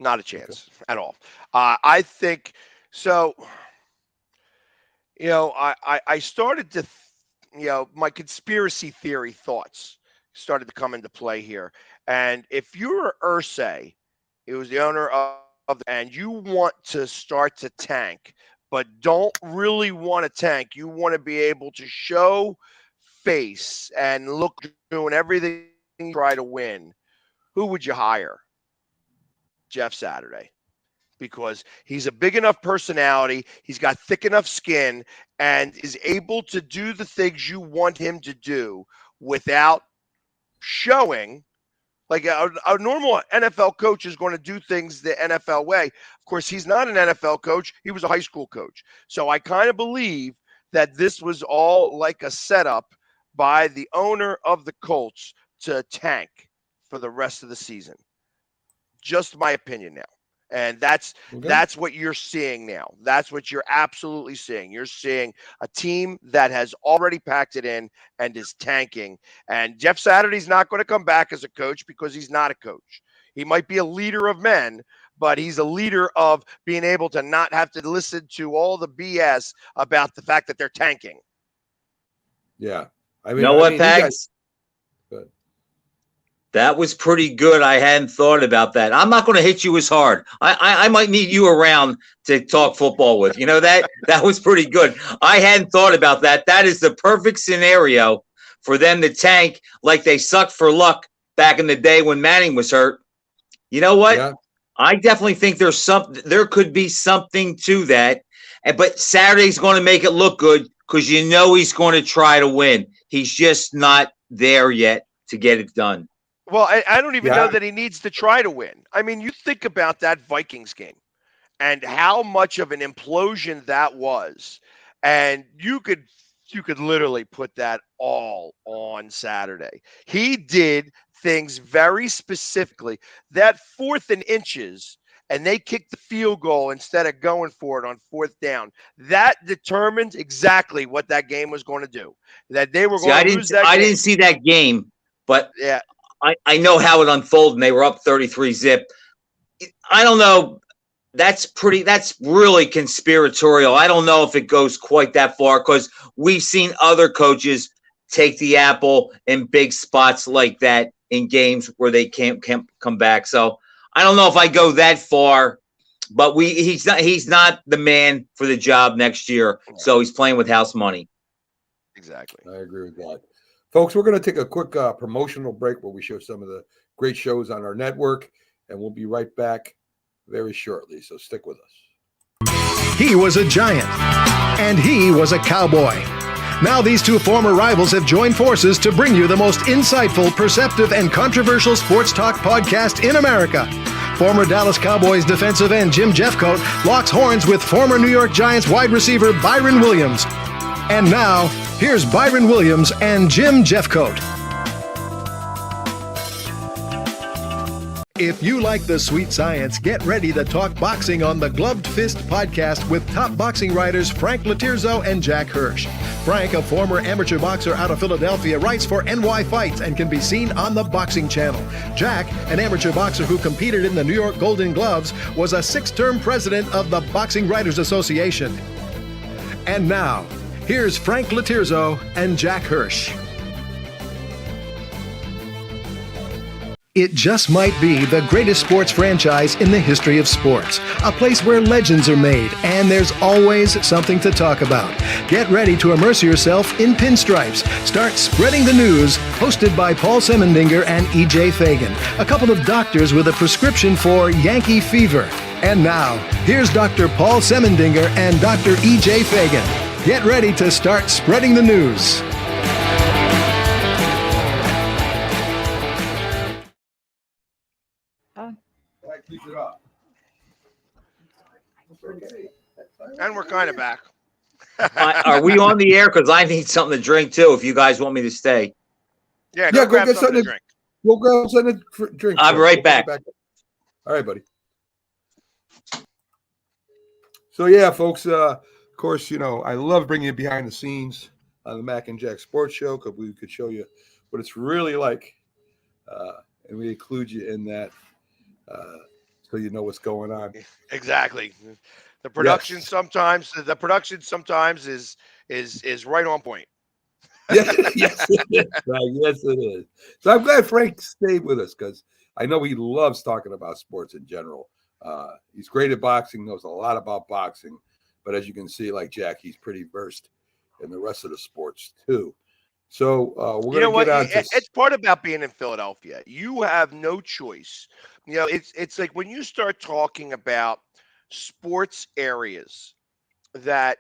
not a chance at all. I think so. I started to, my conspiracy theory thoughts started to come into play here. And if you're Irsay, it was the owner and you want to start to tank, but don't really want to tank. You want to be able to show face and look doing everything to try to win. Who would you hire? Jeff Saturday. Because he's a big enough personality, he's got thick enough skin, and is able to do the things you want him to do without showing. Like a normal NFL coach is going to do things the NFL way. Of course, he's not an NFL coach. He was a high school coach. So I kind of believe that this was all like a setup by the owner of the Colts to tank for the rest of the season. Just my opinion now. And that's what you're seeing now. That's what you're absolutely seeing. You're seeing a team that has already packed it in and is tanking. And Jeff Saturday's not going to come back as a coach because he's not a coach. He might be a leader of men, but he's a leader of being able to not have to listen to all the BS about the fact that they're tanking. Yeah. Pags? That was pretty good. I hadn't thought about that. I'm not going to hit you as hard. I might need you around to talk football with. That was pretty good. I hadn't thought about that. That is the perfect scenario for them to tank like they sucked for luck back in the day when Manning was hurt. You know what? Yeah. I definitely think there could be something to that. But Saturday's going to make it look good because he's going to try to win. He's just not there yet to get it done. Well, I don't even know that he needs to try to win. I mean, you think about that Vikings game and how much of an implosion that was. And you could literally put that all on Saturday. He did things very specifically. That 4th and inches, and they kicked the field goal instead of going for it on 4th down. That determined exactly what that game was going to do. That they were going to lose that game. I didn't see that game, but yeah. I know how it unfolded, and they were up 33-0. I don't know. That's really conspiratorial. I don't know if it goes quite that far because we've seen other coaches take the apple in big spots like that in games where they can't come back. So I don't know if I go that far, but he's not the man for the job next year. So he's playing with house money. Exactly. I agree with that. Folks, we're going to take a quick promotional break where we show some of the great shows on our network, and we'll be right back very shortly. So stick with us. He was a giant, and he was a cowboy. Now these two former rivals have joined forces to bring you the most insightful, perceptive, and controversial sports talk podcast in America. Former Dallas Cowboys defensive end Jim Jeffcoat locks horns with former New York Giants wide receiver Byron Williams. And now, here's Byron Williams and Jim Jeffcoat. If you like the sweet science, get ready to talk boxing on the Gloved Fist podcast with top boxing writers Frank Latirzo and Jack Hirsch. Frank, a former amateur boxer out of Philadelphia, writes for NY Fights and can be seen on the Boxing Channel. Jack, an amateur boxer who competed in the New York Golden Gloves, was a 6-term president of the Boxing Writers Association. And now, here's Frank Latirzo and Jack Hirsch. It just might be the greatest sports franchise in the history of sports. A place where legends are made, and there's always something to talk about. Get ready to immerse yourself in pinstripes. Start spreading the news, hosted by Paul Semendinger and E.J. Fagan, a couple of doctors with a prescription for Yankee fever. And now, here's Dr. Paul Semendinger and Dr. E.J. Fagan. Get ready to start spreading the news. And we're kind of back. Are we on the air? Because I need something to drink too. If you guys want me to stay. Yeah, go grab get something to something. drink. We'll grab something to drink. I'll be right back. All right, buddy. So yeah, folks. Of course, I love bringing you behind the scenes on the Mac and Jack Sports Show because we could show you what it's really like, and we include you in that, so you know what's going on. Exactly. The production sometimes is right on point. Yes, it is. Yes, it is. So I'm glad Frank stayed with us because I know he loves talking about sports in general. He's great at boxing, knows a lot about boxing, but as you can see, like Jack, he's pretty versed in the rest of the sports too. So we're going to get on to... It's part about being in Philadelphia. You have no choice. It's like when you start talking about sports areas that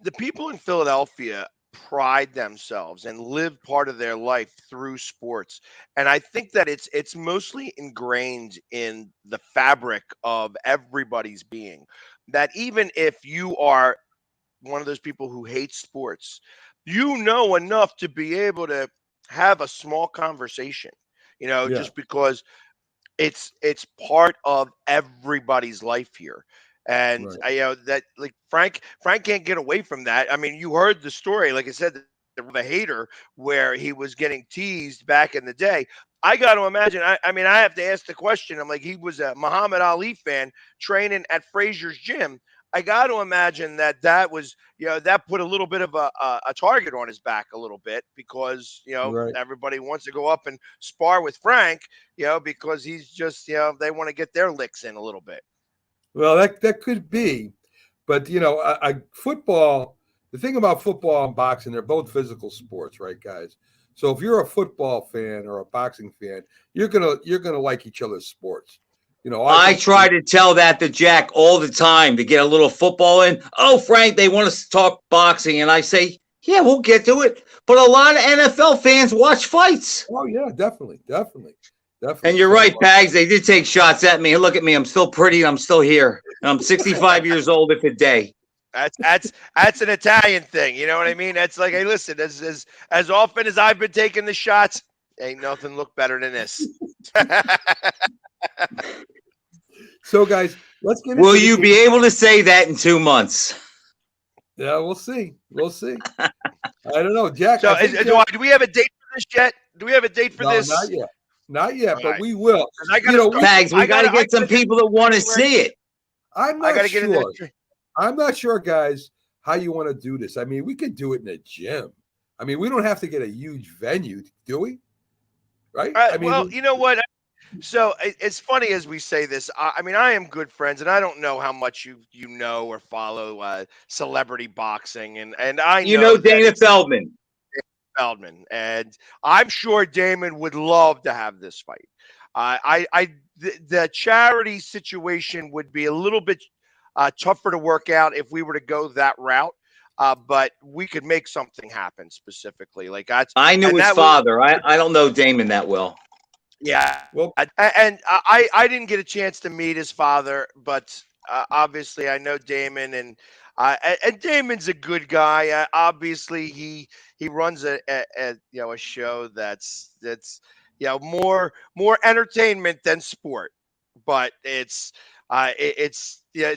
the people in Philadelphia pride themselves and live part of their life through sports. And I think that it's mostly ingrained in the fabric of everybody's being, that even if you are one of those people who hates sports, you know enough to be able to have a small conversation, just because it's part of everybody's life here. And right. that like Frank can't get away from that. I mean, you heard the story, like I said, the hater where he was getting teased back in the day. I got to imagine. I mean, I have to ask the question. I'm like, he was a Muhammad Ali fan training at Frazier's gym. I got to imagine that was, that put a little bit of a target on his back a little bit because, right. Everybody wants to go up and spar with Frank, because he's just, they want to get their licks in a little bit. Well, that could be, but football. The thing about football and boxing, they're both physical sports, right, guys? So if you're a football fan or a boxing fan, you're gonna like each other's sports. I try to tell that to Jack all the time to get a little football in. Oh, Frank, they want us to talk boxing, and I say, yeah, we'll get to it. But a lot of NFL fans watch fights. Oh yeah, definitely. And you're right, Pags. They did take shots at me. Look at me. I'm still pretty. I'm still here. And I'm 65 years old if a day. That's an Italian thing. You know what I mean? That's like, hey, listen, as often as I've been taking the shots, ain't nothing look better than this. So, guys, let's get. Will you be able to say that in 2 months? Yeah, we'll see. I don't know, Jack. So, do we have a date for this yet? Do we have a date for this? Not yet. Not yet, All but right. we will. 'Cause I gotta You know, start- Tags, we I got to gotta- get some people that want to see it. I'm I not gotta get in sure. there. I'm not sure, guys, how you want to do this. I mean, we could do it in a gym. I mean, we don't have to get a huge venue, do we? Right? I mean, Well, you know what? So it's funny as we say this. I mean, I am good friends, and I don't know how much you know or follow celebrity boxing, and I You know know that Dana it's Feldman. Feldman, and I'm sure Damon would love to have this fight. The charity situation would be a little bit tougher to work out if we were to go that route. But we could make something happen specifically. Like I knew and his that would- father. I don't know Damon that well. Yeah. well, And I didn't get a chance to meet his father, but obviously I know Damon, and Damon's a good guy. Obviously he runs a show that's more entertainment than sport, but it's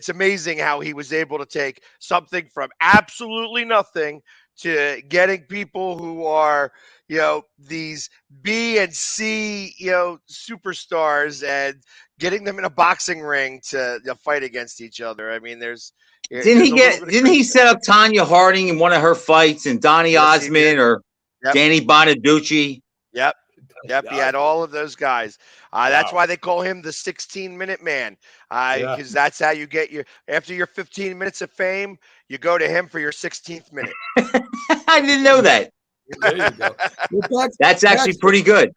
amazing how he was able to take something from absolutely nothing to getting people who are these B and C superstars and getting them in a boxing ring to fight against each other. I mean, Didn't there's a little bit of Didn't he crazy. set up Tanya Harding in one of her fights, and Donnie Yes, he Osmond did. or Yep. Danny Bonaducci? Yep, he had all of those guys. That's Wow. why they call him the 16-minute man, Yeah. because that's how you get after your 15 minutes of fame, you go to him for your 16th minute. I didn't know that. there you go. Well, That's actually pretty good.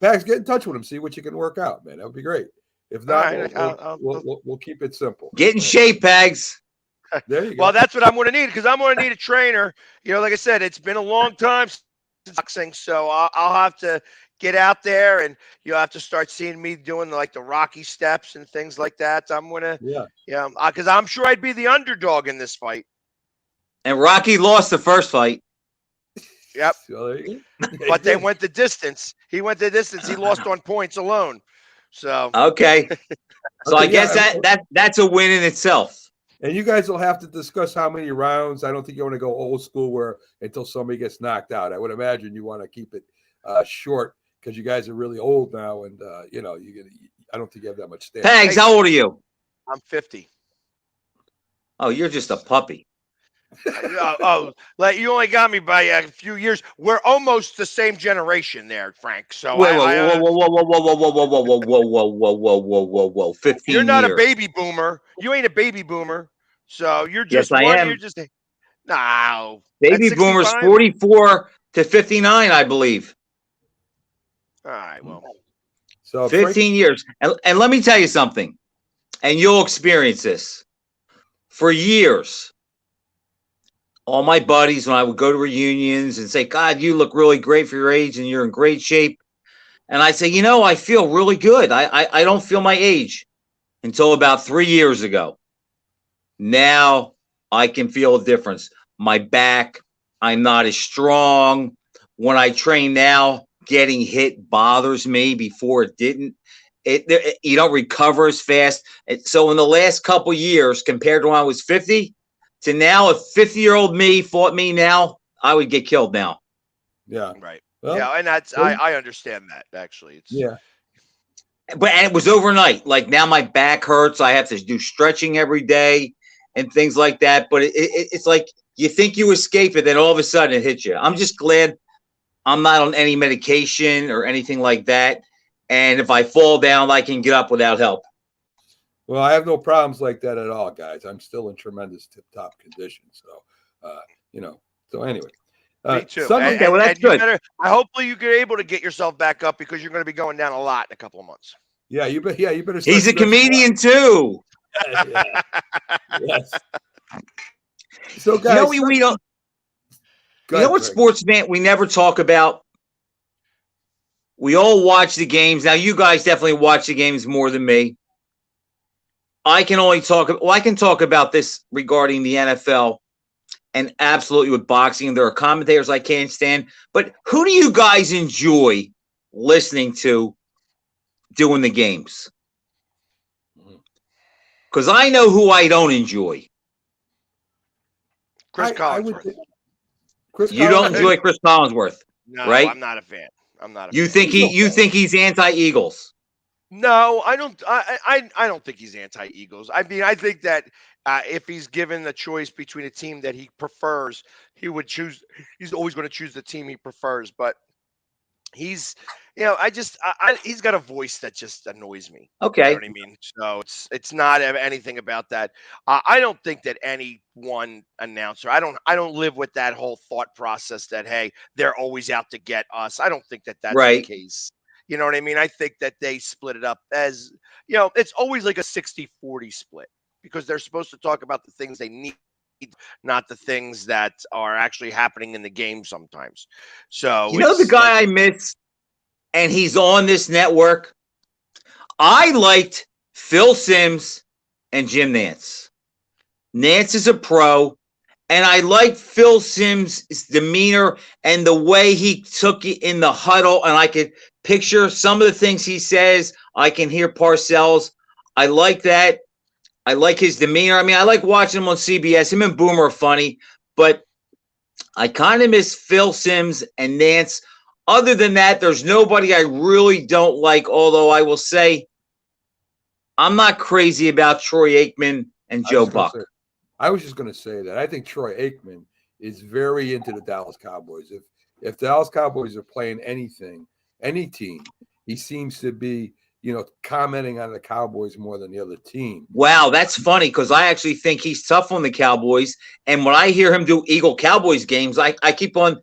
Pax, get in touch with him. See what you can work out, man. That would be great. If not, All right, we'll keep it simple. Get in shape, Pags. There you go. Well, that's what I'm going to need, because I'm going to need a trainer. Like I said, it's been a long time since boxing, so I'll have to get out there, and you'll have to start seeing me doing the Rocky steps and things like that. I'm going to, because I'm sure I'd be the underdog in this fight. And Rocky lost the first fight. Yep. So there you go. But they went the distance. He went the distance. He lost on points alone. So Okay. So Okay, I guess yeah. that's a win in itself. And you guys will have to discuss how many rounds. I don't think you want to go old school where until somebody gets knocked out. I would imagine you want to keep it short because you guys are really old now, and I don't think you have that much stand. Pags, how old are you? I'm 50. Oh, you're just a puppy. Like you only got me by a few years. We're almost the same generation there, Frank. So Whoa, 15 you're not years. a baby boomer. You ain't a baby boomer. So you're Yes, just I one. am. You're just no. Baby At boomers 65? 44 to 59, I believe. All right. Well, So 15 years. And let me tell you something, and you'll experience this. For years, all my buddies, when I would go to reunions and say, God, you look really great for your age and you're in great shape. And I say, I feel really good. I don't feel my age until about 3 years ago. Now I can feel a difference. My back, I'm not as strong. When I train now, getting hit bothers me. Before it didn't. You don't recover as fast. So in the last couple years, compared to when I was 50, to now, if 50-year-old me fought me now, I would get killed now. Yeah. right. Well, Yeah, and that's well, I understand that actually. It's yeah. And it was overnight. Like now my back hurts. I have to do stretching every day and things like that. But it's like you think you escape it, then all of a sudden it hits you. I'm just glad I'm not on any medication or anything like that. And if I fall down, I can get up without help. Well, I have no problems like that at all, guys. I'm still in tremendous tip-top condition. So, So anyway, me too. Sunday- Okay, well, that's good. Hopefully you get able to get yourself back up, because you're going to be going down a lot in a couple of months. yeah, you better. Start He's a stretching comedian too. out. Yeah. Yes. So, guys, We don't. go You know ahead, what Greg. sports man we never talk about? We all watch the games. Now you guys definitely watch the games more than me. I can talk about this regarding the NFL and absolutely with boxing. There are commentators I can't stand. But who do you guys enjoy listening to doing the games? Because I know who I don't enjoy. Chris I would Collinsworth. think- Chris You don't Collinsworth? enjoy Chris Collinsworth. No, right? I'm not a fan. I'm not a You fan. think you think he's anti-Eagles? No, I don't. I don't think he's anti-Eagles. I mean, I think that if he's given the choice between a team that he prefers, he would choose. He's always going to choose the team he prefers. But he's, he's got a voice that just annoys me. You know Okay. what I mean? So it's not anything about that. I don't think that any one announcer. I don't live with that whole thought process that, hey, they're always out to get us. I don't think that that's the Right. case. You know what I mean? I think that they split it up as, it's always like a 60-40 split because they're supposed to talk about the things they need, not the things that are actually happening in the game sometimes. So You know the guy I miss, and he's on this network? I liked Phil Simms and Jim Nance. Nance is a pro, and I liked Phil Simms' demeanor and the way he took it in the huddle, and I could picture some of the things he says. I can hear Parcells. I like that. I like his demeanor. I mean, I like watching him on CBS. Him and Boomer are funny, but I kind of miss Phil Simms and Nance. Other than that, there's nobody I really don't like, although I will say I'm not crazy about Troy Aikman and Joe Buck. I was just going to say that I think Troy Aikman is very into the Dallas Cowboys. If the Dallas Cowboys are playing anything, any team, he seems to be, commenting on the Cowboys more than the other team. Wow, that's funny because I actually think he's tough on the Cowboys. And when I hear him do Eagle Cowboys games, I keep on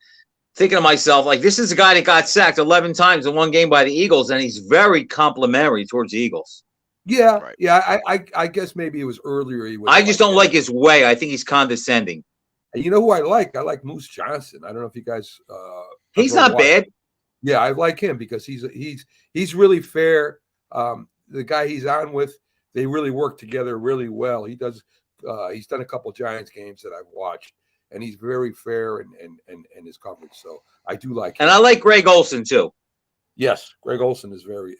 thinking to myself, like, this is a guy that got sacked 11 times in one game by the Eagles, and he's very complimentary towards the Eagles. Yeah, Right. yeah. I guess maybe it was earlier. I just don't like his way. I think he's condescending. And you know who I like? I like Moose Johnson. I don't know if you guys. He's not bad. Yeah, I like him because he's really fair. The guy he's on with, they really work together really well. He does. He's done a couple Giants games that I've watched, and he's very fair and his coverage. So I do like him. And I like Greg Olson too. Yes, Greg Olson is very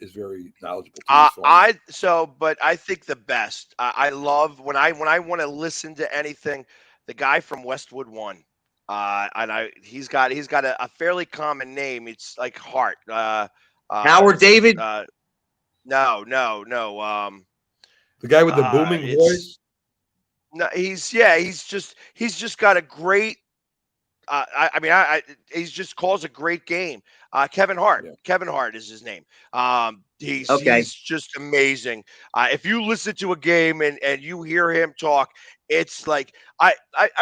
knowledgeable. But I think the best. I love when I want to listen to anything. The guy from Westwood One, and he's got a fairly common name. It's like Hart. Howard David. No. The guy with the booming voice. No, he's just got a great. He just calls a great game. Kevin Hart. Yeah. Kevin Hart is his name. He's just amazing. If you listen to a game and you hear him talk, it's like I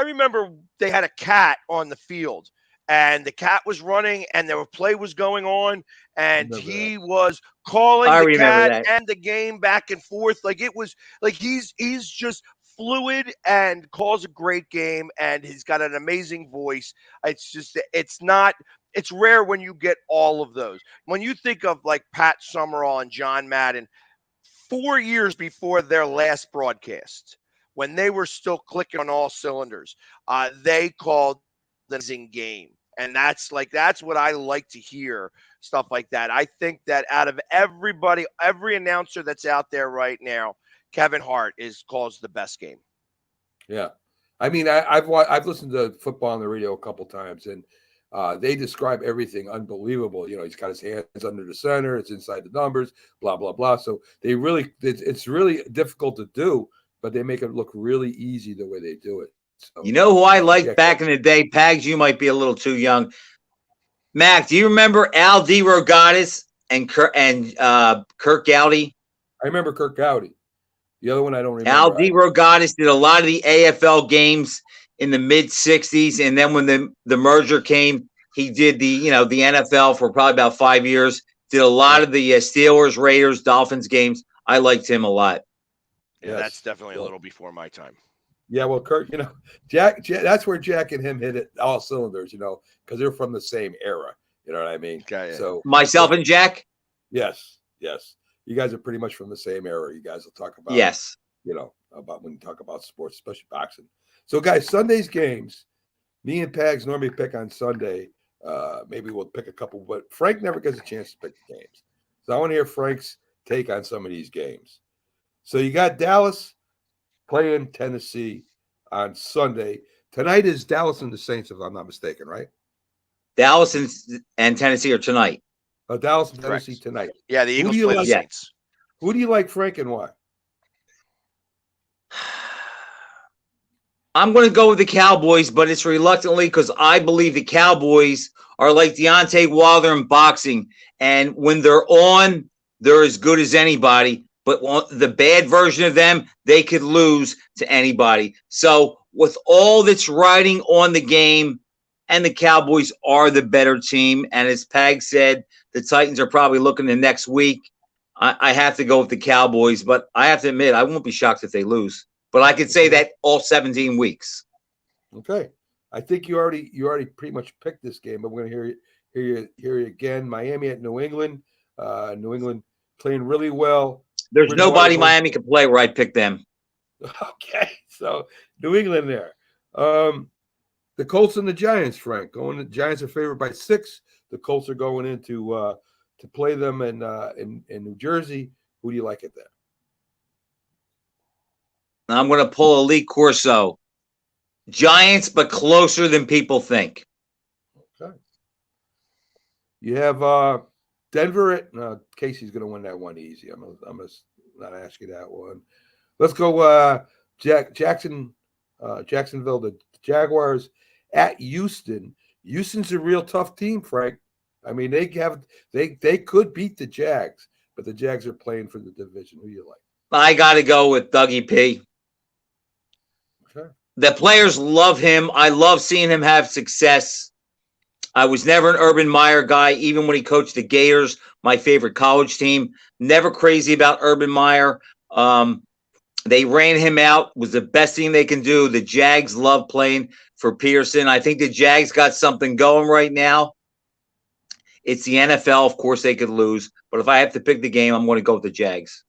remember they had a cat on the field and the cat was running and their play was going on and he was calling the cat and the game back and forth. Like it was like he's just fluid and calls a great game and he's got an amazing voice. It's rare when you get all of those. When you think of like Pat Summerall and John Madden, 4 years before their last broadcast, when they were still clicking on all cylinders, they called the amazing game. And that's what I like to hear, stuff like that. I think that out of everybody, every announcer that's out there right now, Kevin Hart calls the best game. Yeah. I mean, I've listened to football on the radio a couple times, and they describe everything unbelievable. He's got his hands under the center, it's inside the numbers, blah, blah, blah. So it's really difficult to do, but they make it look really easy the way they do it. So, you know who I liked back in the day? Pags, you might be a little too young. Mac, do you remember Al DeRogatis and Kirk Gowdy? I remember Kirk Gowdy. The other one I don't remember. Al DeRogatis did a lot of the AFL games in the mid-'60s, and then when the merger came, he did the NFL for probably about 5 years. Did a lot of the Steelers, Raiders, Dolphins games. I liked him a lot. Yeah, that's definitely a little before my time. Yeah, well, Kirk, Jack, that's where Jack and him hit it all cylinders, because they're from the same era. You know what I mean? Okay, yeah. So myself and Jack. Yes. You guys are pretty much from the same era. You guys will talk about about when you talk about sports, especially boxing. So, guys, Sunday's games. Me and Pags normally pick on Sunday. Maybe we'll pick a couple, but Frank never gets a chance to pick the games. So I want to hear Frank's take on some of these games. So you got Dallas playing Tennessee on Sunday. Tonight is Dallas and the Saints, if I'm not mistaken, right? Dallas and Tennessee are tonight. Dallas and Correct. Tennessee tonight. Yeah, the Who Eagles do you play the like? Yeah. Saints. Who do you like, Frank, and why? I'm going to go with the Cowboys, but it's reluctantly because I believe the Cowboys are like Deontay Wilder in boxing. And when they're on, they're as good as anybody. But the bad version of them, they could lose to anybody. So with all that's riding on the game, and the Cowboys are the better team. And as Pag said, the Titans are probably looking the next week. I have to go with the Cowboys, but I have to admit, I won't be shocked if they lose. But I could say that all 17 weeks. Okay, I think you already pretty much picked this game, but we're going to hear you again. Miami at New England. New England playing really well. There's Bridgewater nobody goes- Miami can play where I pick them. Okay, so New England there. The Colts and the Giants, Frank. The Giants are favored by 6. The Colts are going in to play them in New Jersey. Who do you like it there? I'm going to pull Elite Corso. Giants, but closer than people think. Okay. You have Denver at Casey's going to win that one easy. I'm gonna not ask you that one. Let's go Jacksonville, the Jaguars at Houston. Houston's a real tough team, Frank. I mean, they could beat the Jags, but the Jags are playing for the division. Who do you like? I got to go with Dougie P. Okay. The players love him. I love seeing him have success. I was never an Urban Meyer guy, even when he coached the Gators, my favorite college team. Never crazy about Urban Meyer. They ran him out. Was the best thing they can do. The Jags love playing for Peterson. I think the Jags got something going right now. It's the NFL. Of course, they could lose. But if I have to pick the game, I'm going to go with the Jags.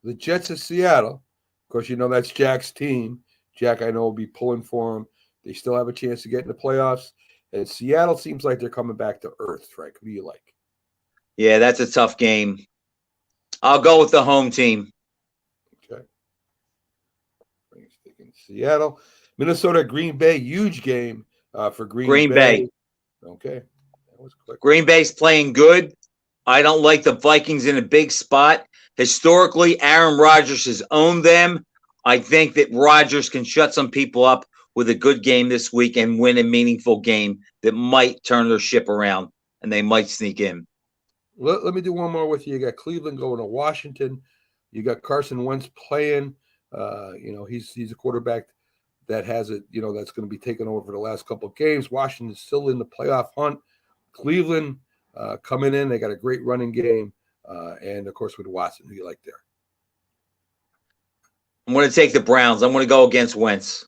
The Jets of Seattle. Of course, you know that's Jack's team. Jack, I know, will be pulling for him. They still have a chance to get in the playoffs. And Seattle seems like they're coming back to earth, Frank. Who do you like? Yeah, that's a tough game. I'll go with the home team. Okay. Sticking Seattle. Minnesota, Green Bay. Huge game for Green Bay. Okay. That was quick. Green Bay's playing good. I don't like the Vikings in a big spot. Historically, Aaron Rodgers has owned them. I think that Rodgers can shut some people up with a good game this week and win a meaningful game that might turn their ship around and they might sneak in. Let me do one more with you. You got Cleveland going to Washington. You got Carson Wentz playing. He's a quarterback that has it. That's going to be taken over for the last couple of games. Washington's still in the playoff hunt. Cleveland coming in. They got a great running game, and of course with Watson, who you like there? I'm going to take the Browns. I'm going to go against Wentz.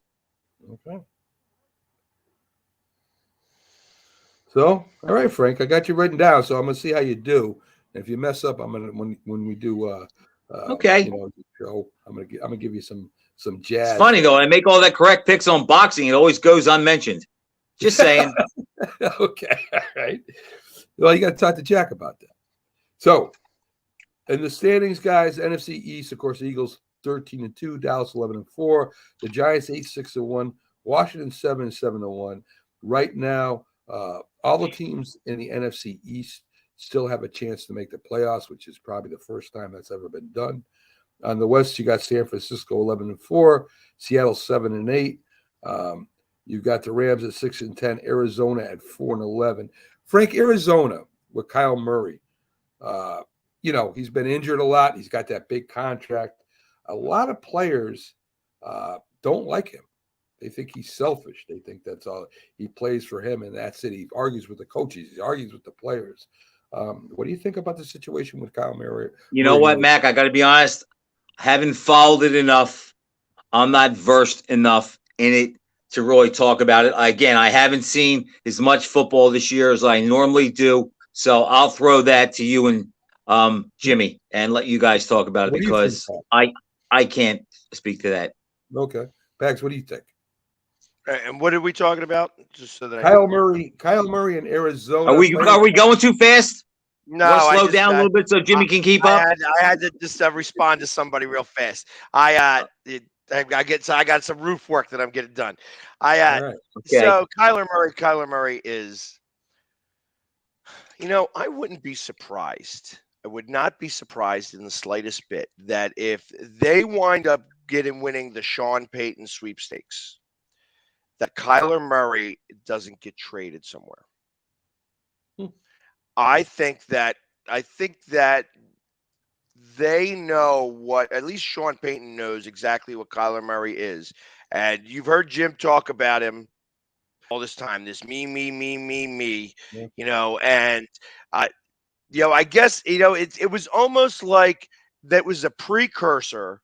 Okay. So, all right, Frank, I got you written down. So I'm gonna see how you do. And if you mess up, I'm gonna when we do Okay. show, I'm gonna give you some jazz. It's funny though. I make all that correct picks on boxing. It always goes unmentioned. Just saying. Okay, all right. Well, you got to talk to Jack about that. So, in the standings, guys, NFC East, of course, the Eagles 13-2, Dallas 11-4, the Giants 8-6-1, Washington 7-7-1. Right now, all the teams in the NFC East still have a chance to make the playoffs, which is probably the first time that's ever been done. On the West, you got San Francisco 11-4, Seattle 7-8. You've got the Rams at 6-10, Arizona at 4-11. Frank, Arizona with Kyle Murray. He's been injured a lot. He's got that big contract. A lot of players don't like him. They think he's selfish. They think that's all. He plays for him, and that's it. He argues with the coaches. He argues with the players. What do you think about the situation with Kyle Murray? You know what, Mac? I got to be honest. I haven't followed it enough. I'm not versed enough in it to really talk about it. Again, I haven't seen as much football this year as I normally do. So I'll throw that to you and Jimmy and let you guys talk about it because I can't speak to that. Okay. Bags, what do you think? And what are we talking about? Just so that Kyle Murray in Arizona. Are we going too fast? No, Wanna slow down a little bit so Jimmy can keep up. I had to just respond to somebody real fast. I got some roof work that I'm getting done. All right. Okay. So Kyler Murray is I wouldn't be surprised. I would not be surprised in the slightest bit that if they wind up winning the Sean Payton sweepstakes, that Kyler Murray doesn't get traded somewhere. Hmm. I think that they know what, at least Sean Payton knows exactly what Kyler Murray is. And you've heard Jim talk about him all this time, this me, Yeah. and I guess, it was almost like that was a precursor.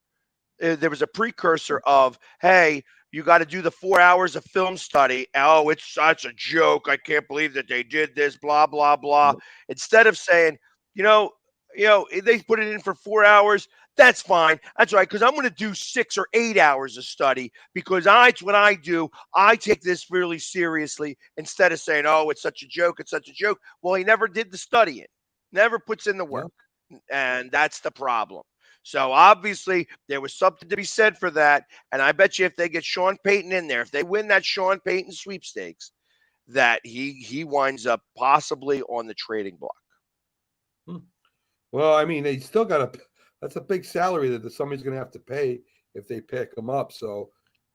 There was a precursor of, hey, you got to do the 4 hours of film study. Oh, it's such a joke. I can't believe that they did this, blah, blah, blah. Instead of saying, you know, they put it in for 4 hours. That's fine. That's right. Because I'm going to do 6 or 8 hours of study because it's what I do. I take this really seriously instead of saying, oh, it's such a joke. It's such a joke. Well, he never did the studying, never puts in the work. And that's the problem. So obviously there was something to be said for that. And I bet you if they get Sean Payton in there, if they win that Sean Payton sweepstakes, that he winds up possibly on the trading block. Well, I mean, they still got that's a big salary that somebody's going to have to pay if they pick him up. So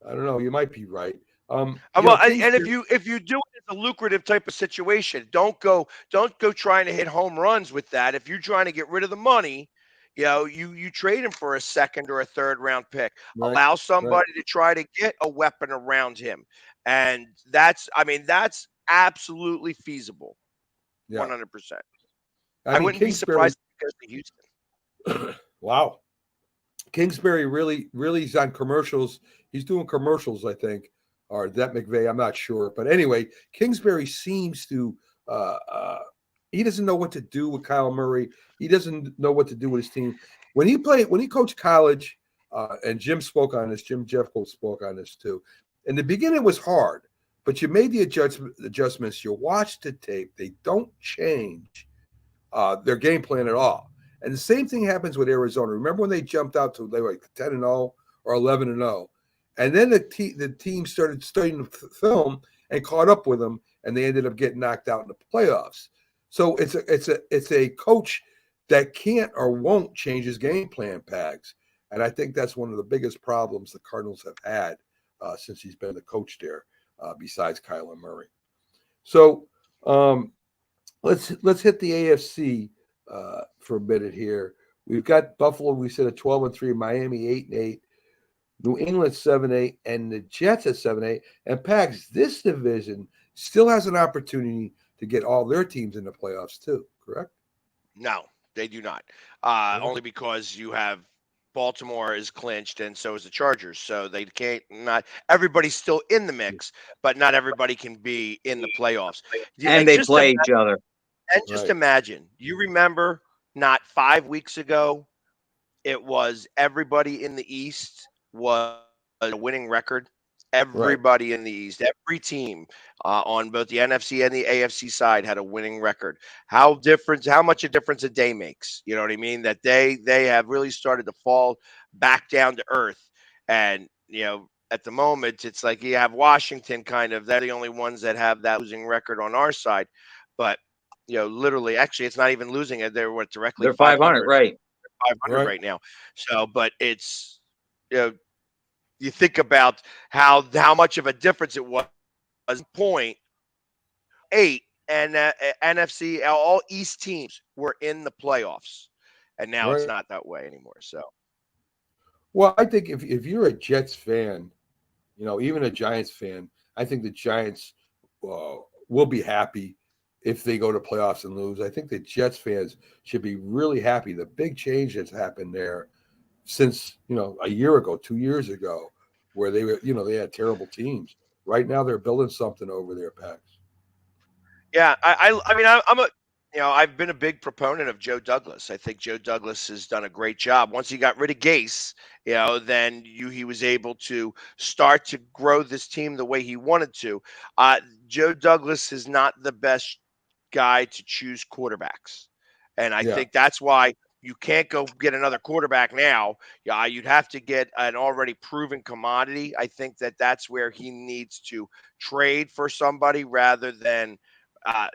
I don't know. You might be right. Well, and if you do it as a lucrative type of situation, don't go trying to hit home runs with that. If you're trying to get rid of the money, you trade him for a second or a third round pick. Right, Allow somebody to try to get a weapon around him, and that's absolutely feasible, 100%. I wouldn't be surprised because of Houston. Wow, Kingsbury really is on commercials. He's doing commercials, I think, or that McVay. I'm not sure, but anyway, Kingsbury seems to. He doesn't know what to do with Kyle Murray. He doesn't know what to do with his team. When he coached college, and Jim Jeffcoat spoke on this too. In the beginning, it was hard, but you made the adjustments. You watch the tape. They don't change their game plan at all. And the same thing happens with Arizona. Remember when they jumped out to, they were like 10-0 or 11-0, and then the team started studying the film and caught up with them, and they ended up getting knocked out in the playoffs. So it's a coach that can't or won't change his game plan, Pags. And I think that's one of the biggest problems the Cardinals have had since he's been the coach there, besides Kyler Murray. So let's hit the AFC for a minute here. We've got Buffalo, we said at 12-3, Miami 8-8, New England 7-8, and the Jets at 7-8. And Pags, this division still has an opportunity to get all their teams in the playoffs too, correct? No, they do not. Only because you have Baltimore is clinched and so is the Chargers. So they can't, not everybody's still in the mix, but not everybody can be in the playoffs. And they play each other. And just imagine, you remember not 5 weeks ago, it was everybody in the East was a winning record. Everybody in the East, every team on both the NFC and the AFC side had a winning record. How much a difference a day makes. You know what I mean? That they have really started to fall back down to earth. And, at the moment, it's like you have Washington kind of, they're the only ones that have that losing record on our side. But, literally, actually, it's not even losing it. They're directly. They're 500, right? 500 right now. So, but it's, you think about how much of a difference it was. 0.8 and NFC, all East teams were in the playoffs, and now it's not that way anymore. So, well, I think if you're a Jets fan, even a Giants fan, I think the Giants will be happy if they go to playoffs and lose. I think the Jets fans should be really happy. The big change that's happened there since a year ago, 2 years ago, where they were they had terrible teams. Right now they're building something over there, Pax. Yeah, I've been a big proponent of Joe Douglas. I think Joe Douglas has done a great job. Once he got rid of Gase, then he was able to start to grow this team the way he wanted to. Joe Douglas is not the best guy to choose quarterbacks, and I think that's why you can't go get another quarterback now. You'd have to get an already proven commodity. I think that's where he needs to trade for somebody rather than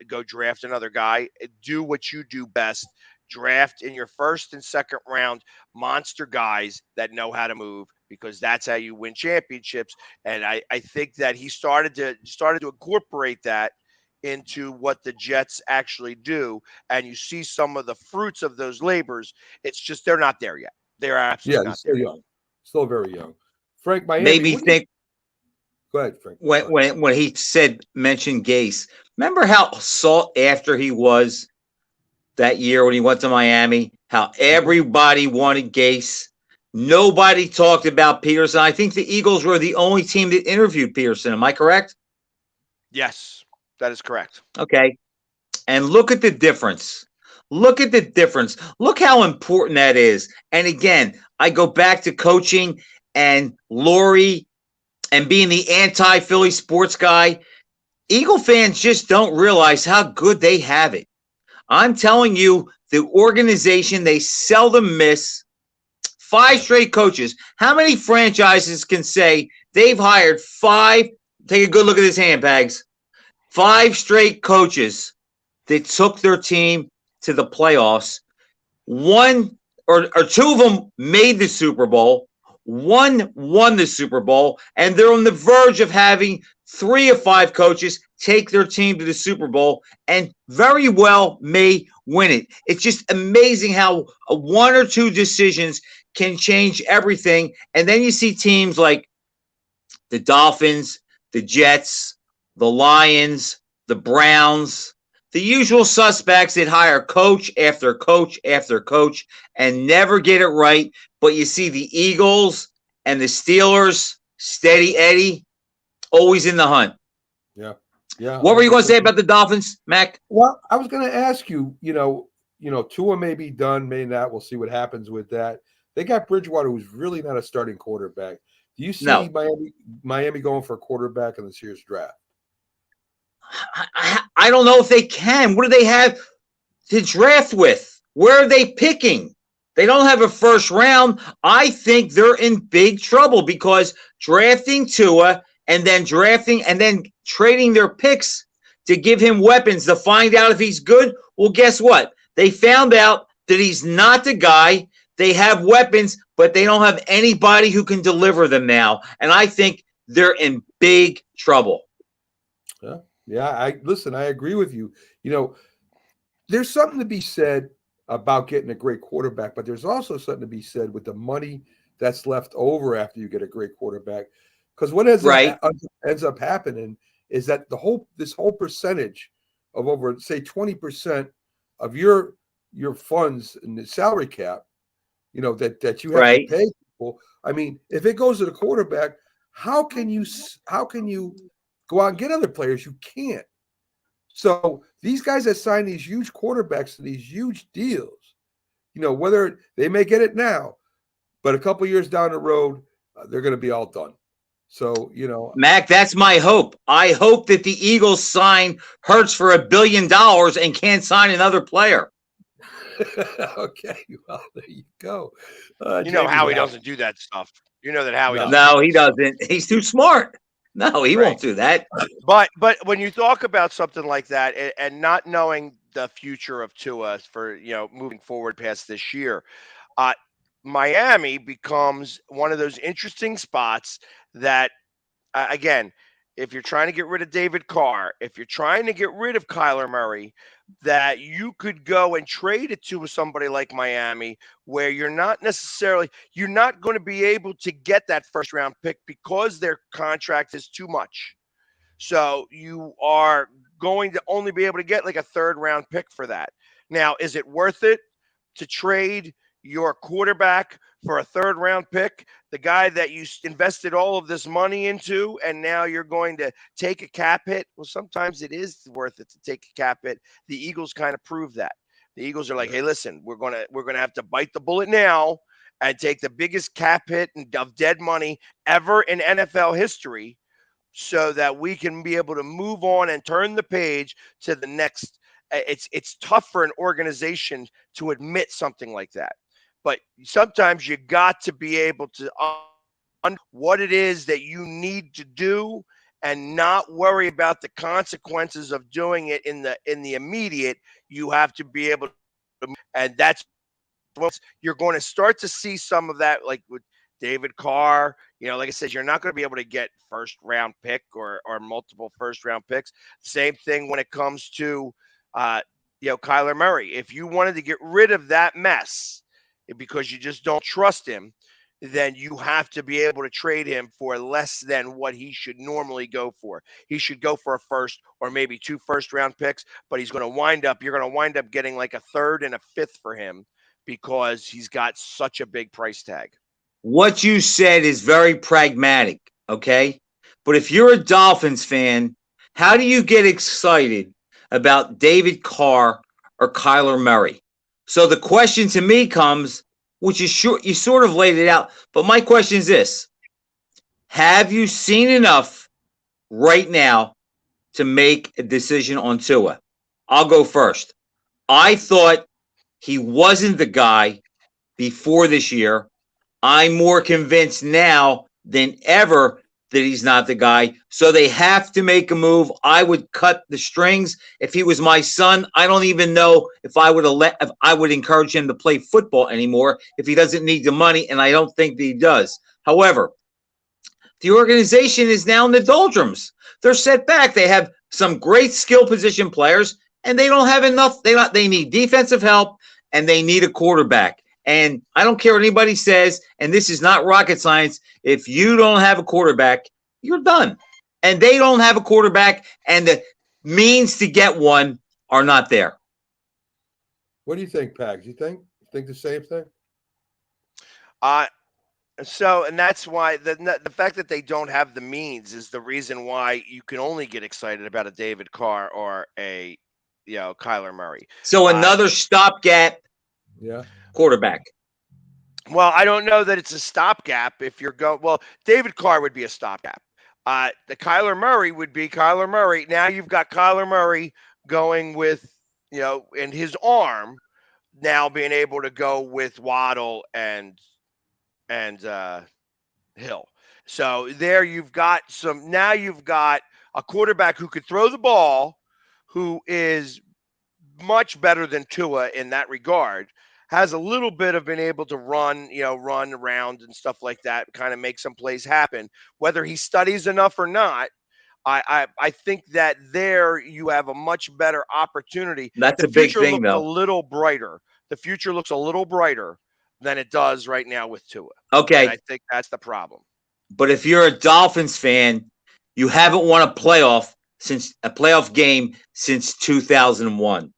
go draft another guy. Do what you do best. Draft in your first and second round monster guys that know how to move, because that's how you win championships. And I think that he started to incorporate that into what the Jets actually do. And you see some of the fruits of those labors. It's just they're not there yet. They're absolutely Yeah, not he's still there. young, still very young. Frank, Miami. Made me what do you- think Go ahead, Frank. Go ahead. when he mentioned Gase. Remember how sought after he was that year when he went to Miami? How everybody wanted Gase. Nobody talked about Peterson. I think the Eagles were the only team that interviewed Peterson. Am I correct? Yes, that is correct. Okay. And look at the difference. Look at the difference. Look how important that is. And again, I go back to coaching and Lori and being the anti-Philly sports guy. Eagle fans just don't realize how good they have it. I'm telling you, the organization, they seldom miss 5 straight coaches. How many franchises can say they've hired 5? Take a good look at his handbags. 5 straight coaches that took their team to the playoffs. One or 2 of them made the Super Bowl. One won the Super Bowl, and they're on the verge of having 3 of 5 coaches take their team to the Super Bowl and very well may win it. It's just amazing how 1 or 2 decisions can change everything. And then you see teams like the Dolphins, the Jets, the Lions, the Browns, the usual suspects that hire coach after coach after coach and never get it right. But you see the Eagles and the Steelers, steady Eddie, always in the hunt. Yeah. Yeah. What were you going to say about the Dolphins, Mac? Well, I was going to ask you, Tua may be done, may not. We'll see what happens with that. They got Bridgewater, who's really not a starting quarterback. Do you see No. Miami going for a quarterback in this year's draft? I don't know if they can. What do they have to draft with? Where are they picking? They don't have a first round. I think they're in big trouble because drafting Tua and then trading their picks to give him weapons to find out if he's good. Well, guess what? They found out that he's not the guy. They have weapons, but they don't have anybody who can deliver them now. And I think they're in big trouble. Yeah. I agree with you. There's something to be said about getting a great quarterback, but there's also something to be said with the money that's left over after you get a great quarterback. Because what ends up happening is that this whole percentage of over, say, 20% of your funds in the salary cap, that you have to pay people. I mean, if it goes to the quarterback, how can you go out and get other players? You can't. So these guys that sign these huge quarterbacks to these huge deals, whether they may get it now, but a couple years down the road, they're going to be all done. So, Mac, that's my hope. I hope that the Eagles sign Hurts for $1 billion and can't sign another player. Okay, well, there you go. Howie doesn't do that stuff. You know that Howie doesn't. No, he doesn't. He's too smart. No, he won't do that. But when you talk about something like that and not knowing the future of Tua for moving forward past this year, Miami becomes one of those interesting spots that, again, if you're trying to get rid of David Carr, if you're trying to get rid of Kyler Murray, that you could go and trade it to somebody like Miami, where you're not going to be able to get that first round pick because their contract is too much. So you are going to only be able to get like a 3rd round pick for that. Now, is it worth it to trade your quarterback for a 3rd round pick, the guy that you invested all of this money into, and now you're going to take a cap hit? Well, sometimes it is worth it to take a cap hit. The Eagles kind of prove that. The Eagles are like, hey, listen, we're gonna have to bite the bullet now and take the biggest cap hit of dead money ever in NFL history, so that we can be able to move on and turn the page to the next. It's tough for an organization to admit something like that. But sometimes you got to be able to what it is that you need to do and not worry about the consequences of doing it in the immediate. You have to be able to, and that's what you're going to start to see some of that, like with David Carr. Like I said, you're not going to be able to get first round pick or multiple first round picks. Same thing when it comes to Kyler Murray. If you wanted to get rid of that mess because you just don't trust him, then you have to be able to trade him for less than what he should normally go for. He should go for a first or maybe 2 first-round picks, but you're going to wind up getting like a third and a fifth for him because he's got such a big price tag. What you said is very pragmatic, okay? But if you're a Dolphins fan, how do you get excited about David Carr or Kyler Murray? So the question to me comes, which is sure you sort of laid it out, but my question is this: have you seen enough right now to make a decision on Tua? I'll go first. I thought he wasn't the guy before this year. I'm more convinced now than ever that he's not the guy. So they have to make a move. I would cut the strings. If he was my son, I don't even know if I would encourage him to play football anymore if he doesn't need the money, and I don't think that he does. However, the organization is now in the doldrums. They're set back. They have some great skill position players, and they don't have enough. They need defensive help, and they need a quarterback. And I don't care what anybody says, and this is not rocket science. If you don't have a quarterback, you're done. And they don't have a quarterback, and the means to get one are not there. What do you think, Pags? You think the same thing? And that's why the fact that they don't have the means is the reason why you can only get excited about a David Carr or a Kyler Murray. So another stopgap quarterback. Well, I don't know that it's a stopgap. If you're David Carr would be a stopgap. The Kyler Murray would be Kyler Murray. Now you've got Kyler Murray going with in his arm, now being able to go with Waddle and Hill. So there you've got a quarterback who could throw the ball, who is much better than Tua in that regard, has a little bit of being able to run around and stuff like that, kind of make some plays happen. Whether he studies enough or not, I think that there you have a much better opportunity. That's a big thing, though. A little brighter. The future looks a little brighter than it does right now with Tua. Okay. And I think that's the problem. But if you're a Dolphins fan, you haven't won a playoff game since 2001.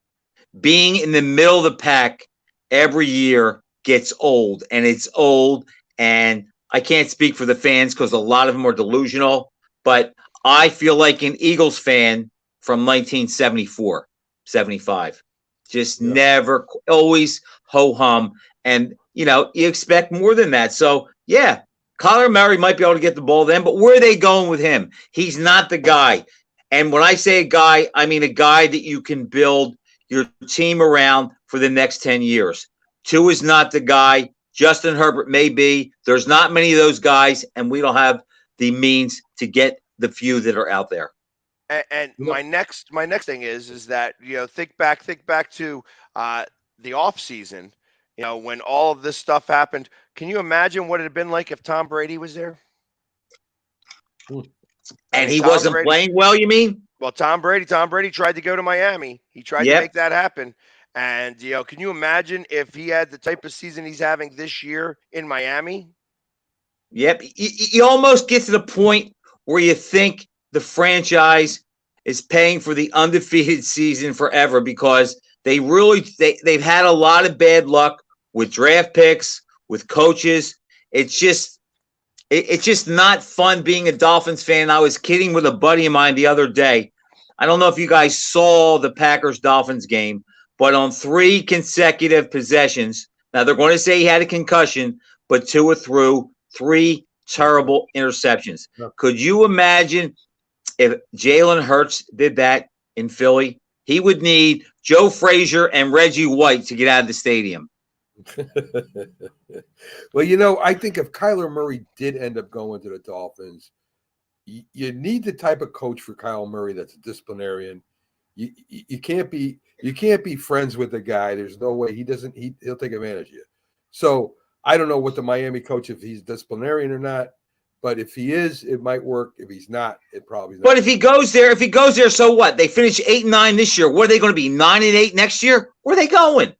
Being in the middle of the pack every year gets old, and it's old. And I can't speak for the fans because a lot of them are delusional, but I feel like an Eagles fan from 1974, 75. Just never, always ho-hum. And, you expect more than that. So, yeah, Kyler Murray might be able to get the ball then, but where are they going with him? He's not the guy. And when I say a guy, I mean a guy that you can build your team around for the next 10 years. Tua is not the guy. Justin Herbert may be. There's not many of those guys, and we don't have the means to get the few that are out there. And my next thing is that think back to the off season. When all of this stuff happened, can you imagine what it had been like if Tom Brady was there? And he wasn't playing well, you mean? Well, Tom Brady tried to go to Miami. He tried to make that happen. And, can you imagine if he had the type of season he's having this year in Miami? Yep. You almost get to the point where you think the franchise is paying for the undefeated season forever because they've had a lot of bad luck with draft picks, with coaches. It's just not fun being a Dolphins fan. I was kidding with a buddy of mine the other day. I don't know if you guys saw the Packers-Dolphins game, but on 3 consecutive possessions, now they're going to say he had a concussion, but Tua threw 3 terrible interceptions. No. Could you imagine if Jalen Hurts did that in Philly? He would need Joe Frazier and Reggie White to get out of the stadium. Well, I think if Kyler Murray did end up going to the Dolphins, you need the type of coach for Kyle Murray that's a disciplinarian. You can't be friends with the guy. There's no way he'll take advantage of you. So I don't know what the Miami coach, if he's disciplinarian or not, but if he is, it might work. If he's not, it probably not. But if he goes there, so what? They finish 8-9 this year. What are they going to be? 9-8 next year? Where are they going?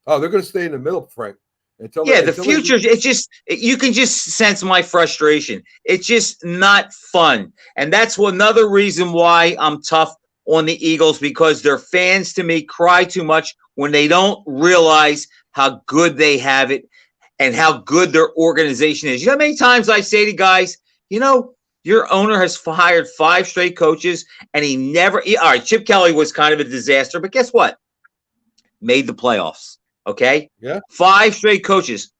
Oh, they're going to stay in the middle, Frank. The future. It's just you can just sense my frustration. It's just not fun, and that's another reason why I'm tough on the Eagles, because their fans, to me, cry too much when they don't realize how good they have it and how good their organization is. You know how many times I say to guys, your owner has hired 5 straight coaches, and all right, Chip Kelly was kind of a disaster, but guess what? Made the playoffs. Okay? Yeah. 5 straight coaches.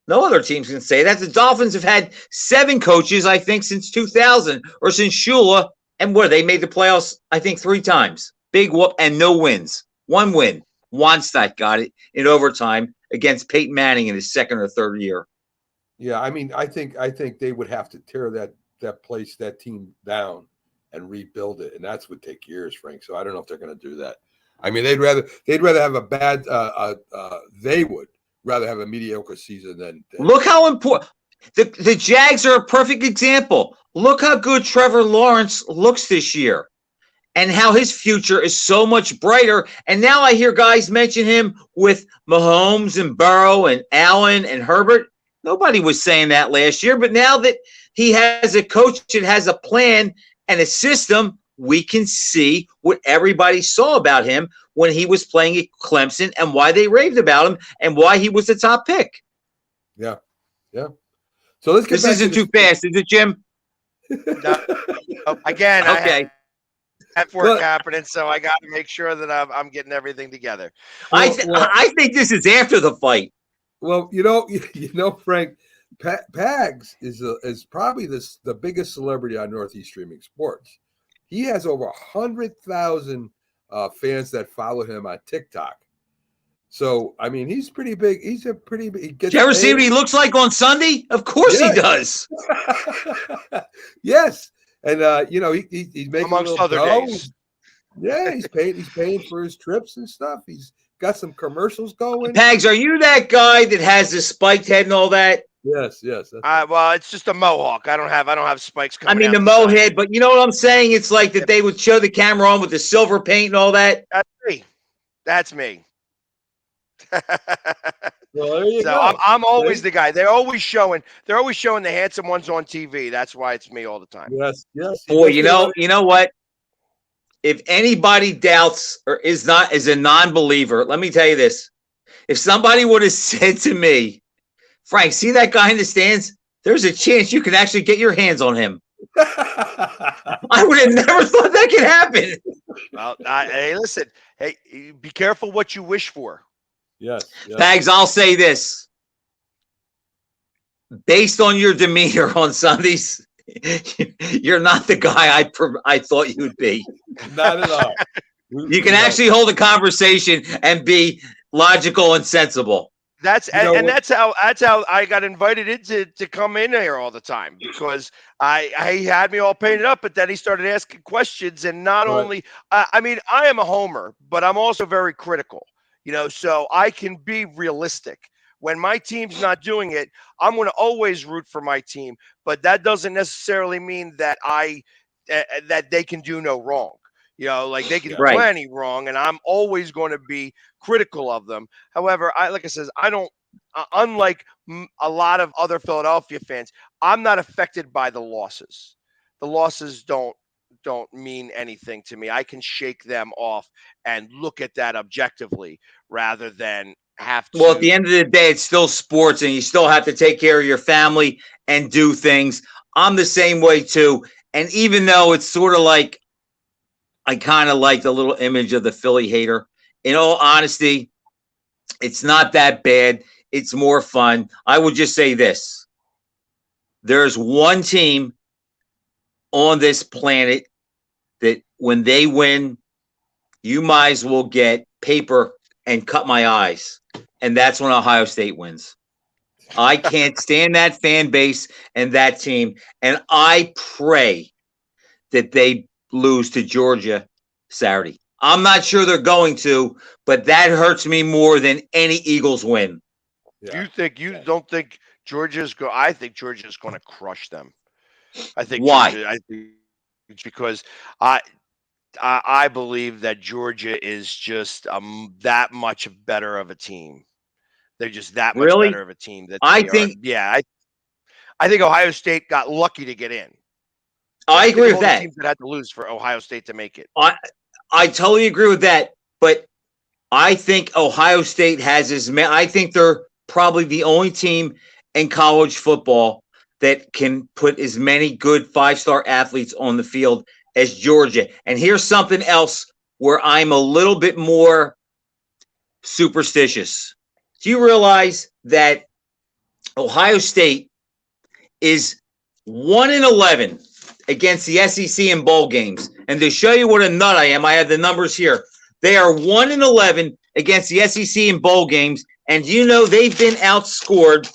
No other teams can say that. The Dolphins have had 7 coaches, I think, since 2000 or since Shula. And they made the playoffs, I think, 3 times. Big whoop and no wins. 1 win. Wannstedt got it in overtime against Peyton Manning in his 2nd or 3rd year. Yeah, I mean, I think they would have to tear that team down and rebuild it, and that's would take years, Frank. So I don't know if they're going to do that. I mean, they'd rather have a bad. They would rather have a mediocre season than Look how important the Jags are a perfect example. Look how good Trevor Lawrence looks this year, and how his future is so much brighter. And now I hear guys mention him with Mahomes and Burrow and Allen and Herbert. Nobody was saying that last year, but now that he has a coach that has a plan and a system, we can see what everybody saw about him when he was playing at Clemson and why they raved about him and why he was the top pick. Yeah. So let's get This back isn't to too fast, is it, Jim? No, again, Okay. I have work happening, so I got to make sure that I'm getting everything together. I think this is after the fight. Well, Frank, Pags is probably the biggest celebrity on Northeast Streaming Sports. He has over 100,000 fans that follow him on TikTok. So, I mean, he's pretty big. He's a pretty big. Did you ever see what he looks like on Sunday? Of course he does. Yes. And, he's making Amongst other dough. days. Yeah, he's paying for his trips and stuff. He's got some commercials going. Pags, are you that guy that has the spiked head and all that? Yes. Well, it's just a mohawk. I don't have spikes coming. I mean, the mo head, but you know what I'm saying? It's like that they would show the camera on with the silver paint and all that. That's me. Well, there you So go. I'm always the guy. They're always showing the handsome ones on TV. That's why it's me all the time. Yes. Boy, you know what? If anybody doubts or is a non-believer, let me tell you this. If somebody would have said to me, Frank, see that guy in the stands? There's a chance you can actually get your hands on him. I would have never thought that could happen. Well, hey, listen. Hey, be careful what you wish for. Yes. Pags, I'll say this. Based on your demeanor on Sundays, you're not the guy I thought you'd be. Not at all. You can actually hold a conversation and be logical and sensible. That's how I got invited to come in here all the time, because he had me all painted up, but then he started asking questions, and not only I mean, I am a homer, but I'm also very critical, so I can be realistic. When my team's not doing it, I'm going to always root for my team, but that doesn't necessarily mean that that they can do no wrong. Like they can do plenty wrong, and I'm always going to be critical of them. However, like I said, I don't. Unlike a lot of other Philadelphia fans, I'm not affected by the losses. The losses don't mean anything to me. I can shake them off and look at that objectively rather than have to. Well, at the end of the day, it's still sports, and you still have to take care of your family and do things. I'm the same way too, and even though it's sort of like. I kind of like the little image of the Philly hater. In all honesty, it's not that bad. It's more fun. I would just say this. There's one team on this planet that when they win, you might as well get paper and cut my eyes. And that's when Ohio State wins. I can't stand that fan base and that team. And I pray that they lose to Georgia Saturday. I'm not sure they're going to, but that hurts me more than any Eagles win. Yeah. You don't think Georgia's go? I think Georgia's going to crush them. I think Why? Georgia. I think it's because I believe that Georgia is just that much better of a team. They're just that much Really? better of a team that I they think- are. Yeah, I think Ohio State got lucky to get in. I Think agree of with all the that. teams that had to lose for Ohio State to make it. I totally agree with that. But I think Ohio State has as many. I think they're probably the only team in college football that can put as many good 5-star athletes on the field as Georgia. And here's something else where I'm a little bit more superstitious. Do you realize that Ohio State is 1-11 against the SEC in bowl games? And to show you what a nut I am, I have the numbers here. They are 1-11 against the SEC in bowl games, and you know they've been outscored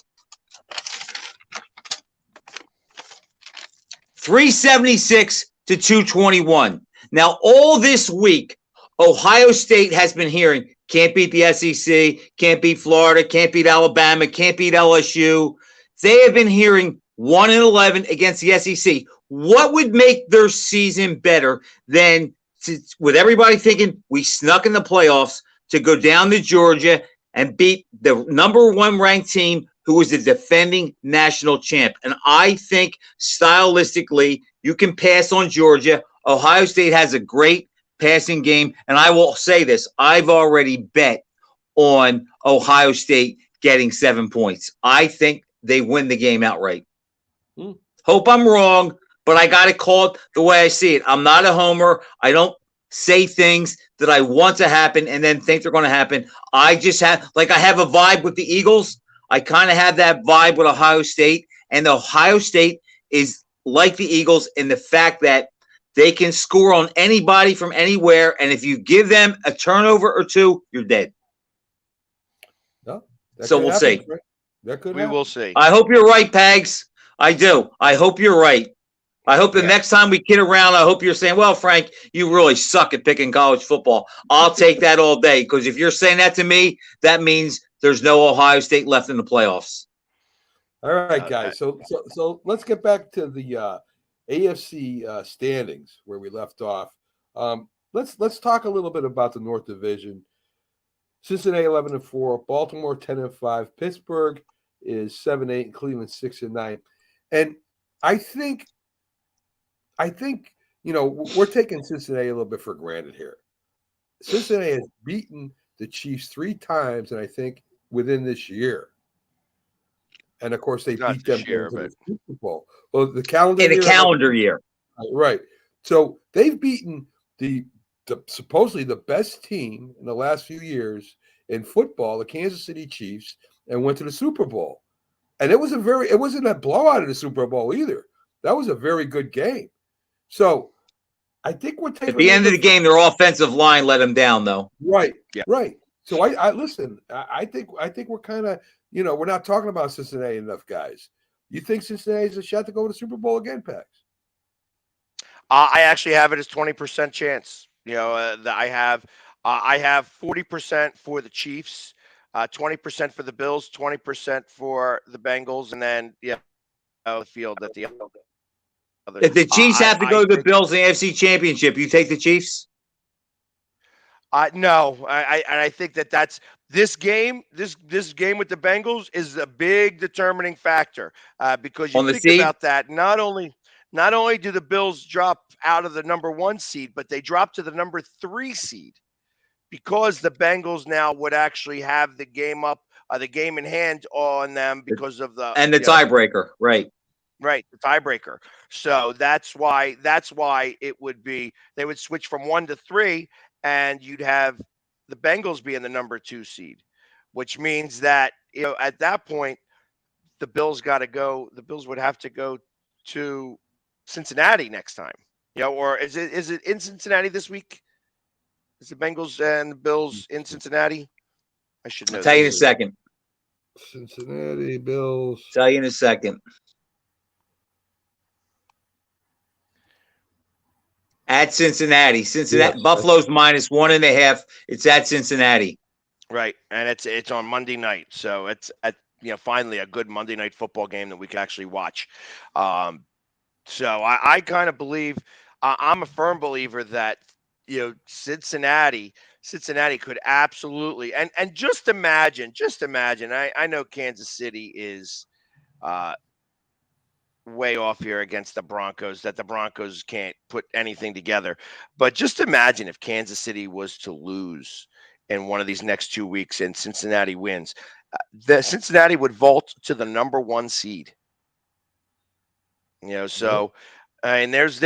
376 to 221. Now, all this week, Ohio State has been hearing, can't beat the SEC, can't beat Florida, can't beat Alabama, can't beat LSU. They have been hearing 1-11 against the SEC. What would make their season better than, with everybody thinking we snuck in the playoffs, to go down to Georgia and beat the number 1 ranked team who is the defending national champ? And I think stylistically, you can pass on Georgia. Ohio State has a great passing game. And I will say this, I've already bet on Ohio State getting 7 points. I think they win the game outright. Hope I'm wrong, but I got to call it the way I see it. I'm not a homer. I don't say things that I want to happen and then think they're going to happen. I just have, like, I have a vibe with the Eagles. I kind of have that vibe with Ohio State. And Ohio State is like the Eagles in the fact that they can score on anybody from anywhere. And if you give them a turnover or two, you're dead. No, that So could we'll happen, see. Frank. That could We happen. will see. I hope you're right, Pags. I do. I hope you're right. I hope the Yeah. next time we kid around, I hope you're saying, well, Frank, you really suck at picking college football. I'll take that all day, because if you're saying that to me, that means there's no Ohio State left in the playoffs. All right, guys. So let's get back to the AFC standings where we left off. Let's talk a little bit about the North Division. Cincinnati 11-4, Baltimore 10-5, Pittsburgh is 7-8, and Cleveland 6-9. And I think we're taking Cincinnati a little bit for granted here. Cincinnati has beaten the Chiefs 3 times, and I think within this year. And of course, they Not beat them this year, going to but- the Super Bowl. Well, the calendar In a year, calendar year. right? So they've beaten the supposedly the best team in the last few years in football, the Kansas City Chiefs, and went to the Super Bowl. And it wasn't a blowout in the Super Bowl either. That was a very good game. So I think we're taking At the end of the game, their offensive line let them down, though. right, Yeah. right. So I listen. I think we're kind of we're not talking about Cincinnati enough, guys. You think Cincinnati's a shot to go to the Super Bowl again, Pax? I actually have it as 20% chance. That I have 40% for the Chiefs, 20% for the Bills, 20% for the Bengals, and then the field at the other. If the Chiefs have to I go to the think- Bills in the AFC Championship, you take the Chiefs? No, I think that's this game. This game with the Bengals is a big determining factor because you On the think seed? about that. Not only do the Bills drop out of the number 1 seed, but they drop to the number 3 seed because the Bengals now would actually have the game in hand on them because of the Tiebreaker, right? Right, the tiebreaker. So that's why it would be they would switch from 1 to 3, and you'd have the Bengals being the number 2 seed, which means that at that point the Bills got to go. The Bills would have to go to Cincinnati next time. Or is it in Cincinnati this week? Is the Bengals and the Bills in Cincinnati? I should know. I'll tell you in a this. second. Cincinnati Bills. Tell you in a second. At Cincinnati. Yes. Buffalo's -1.5. It's at Cincinnati. Right, and it's on Monday night, so it's finally a good Monday night football game that we can actually watch. So I kind of believe I'm a firm believer that Cincinnati could absolutely and just imagine. I know Kansas City is way off here against the Broncos, that the Broncos can't put anything together. But just imagine if Kansas City was to lose in one of these next 2 weeks and Cincinnati wins. The Cincinnati would vault to the number 1 seed. So and there's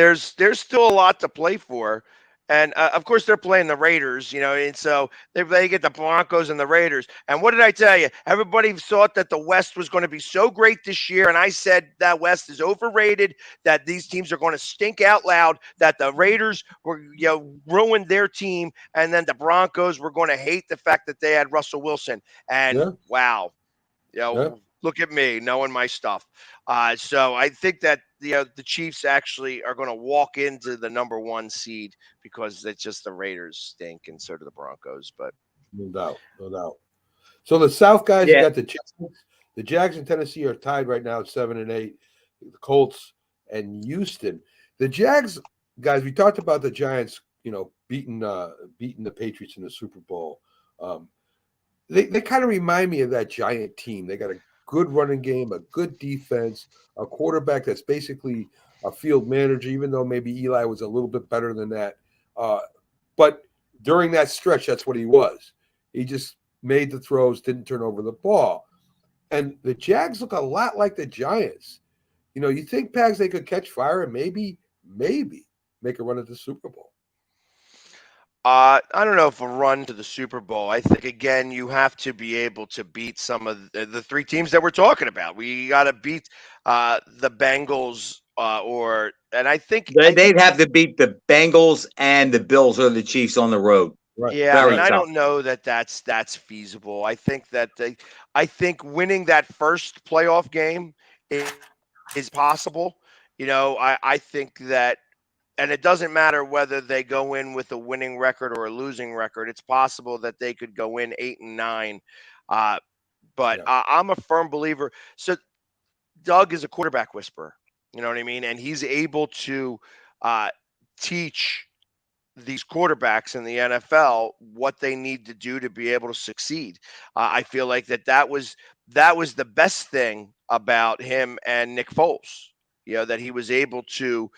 still a lot to play for. And of course, they're playing the Raiders, and so they get the Broncos and the Raiders. And what did I tell you? Everybody thought that the West was going to be so great this year. And I said that West is overrated, that these teams are going to stink out loud, that the Raiders were, ruined their team. And then the Broncos were going to hate the fact that they had Russell Wilson. And wow, look at me knowing my stuff. So I think that the Chiefs actually are going to walk into the number 1 seed because it's just the Raiders stink and so do the Broncos. But no doubt. So the South guys, Yeah. you got the Jags and Tennessee are tied right now at 7-8. The Colts and Houston. The Jags guys, we talked about the Giants, beating the Patriots in the Super Bowl. They kind of remind me of that Giant team. They got a good running game, a good defense, a quarterback that's basically a field manager, even though maybe Eli was a little bit better than that. But during that stretch, that's what he was. He just made the throws, didn't turn over the ball. And the Jags look a lot like the Giants. You think, Pags, they could catch fire and maybe make a run at the Super Bowl. I don't know if a run to the Super Bowl. I think, again, you have to be able to beat some of the 3 teams that we're talking about. We got to beat the Bengals and I think They'd have to beat the Bengals and the Bills or the Chiefs on the road. Right. Yeah, Very and I tough. don't know that that's feasible. I think that winning that first playoff game is possible. I think that. And it doesn't matter whether they go in with a winning record or a losing record. It's possible that they could go in 8-9. But I'm a firm believer. So Doug is a quarterback whisperer. You know what I mean? And he's able to teach these quarterbacks in the NFL what they need to do to be able to succeed. I feel like that was the best thing about him and Nick Foles. That he was able to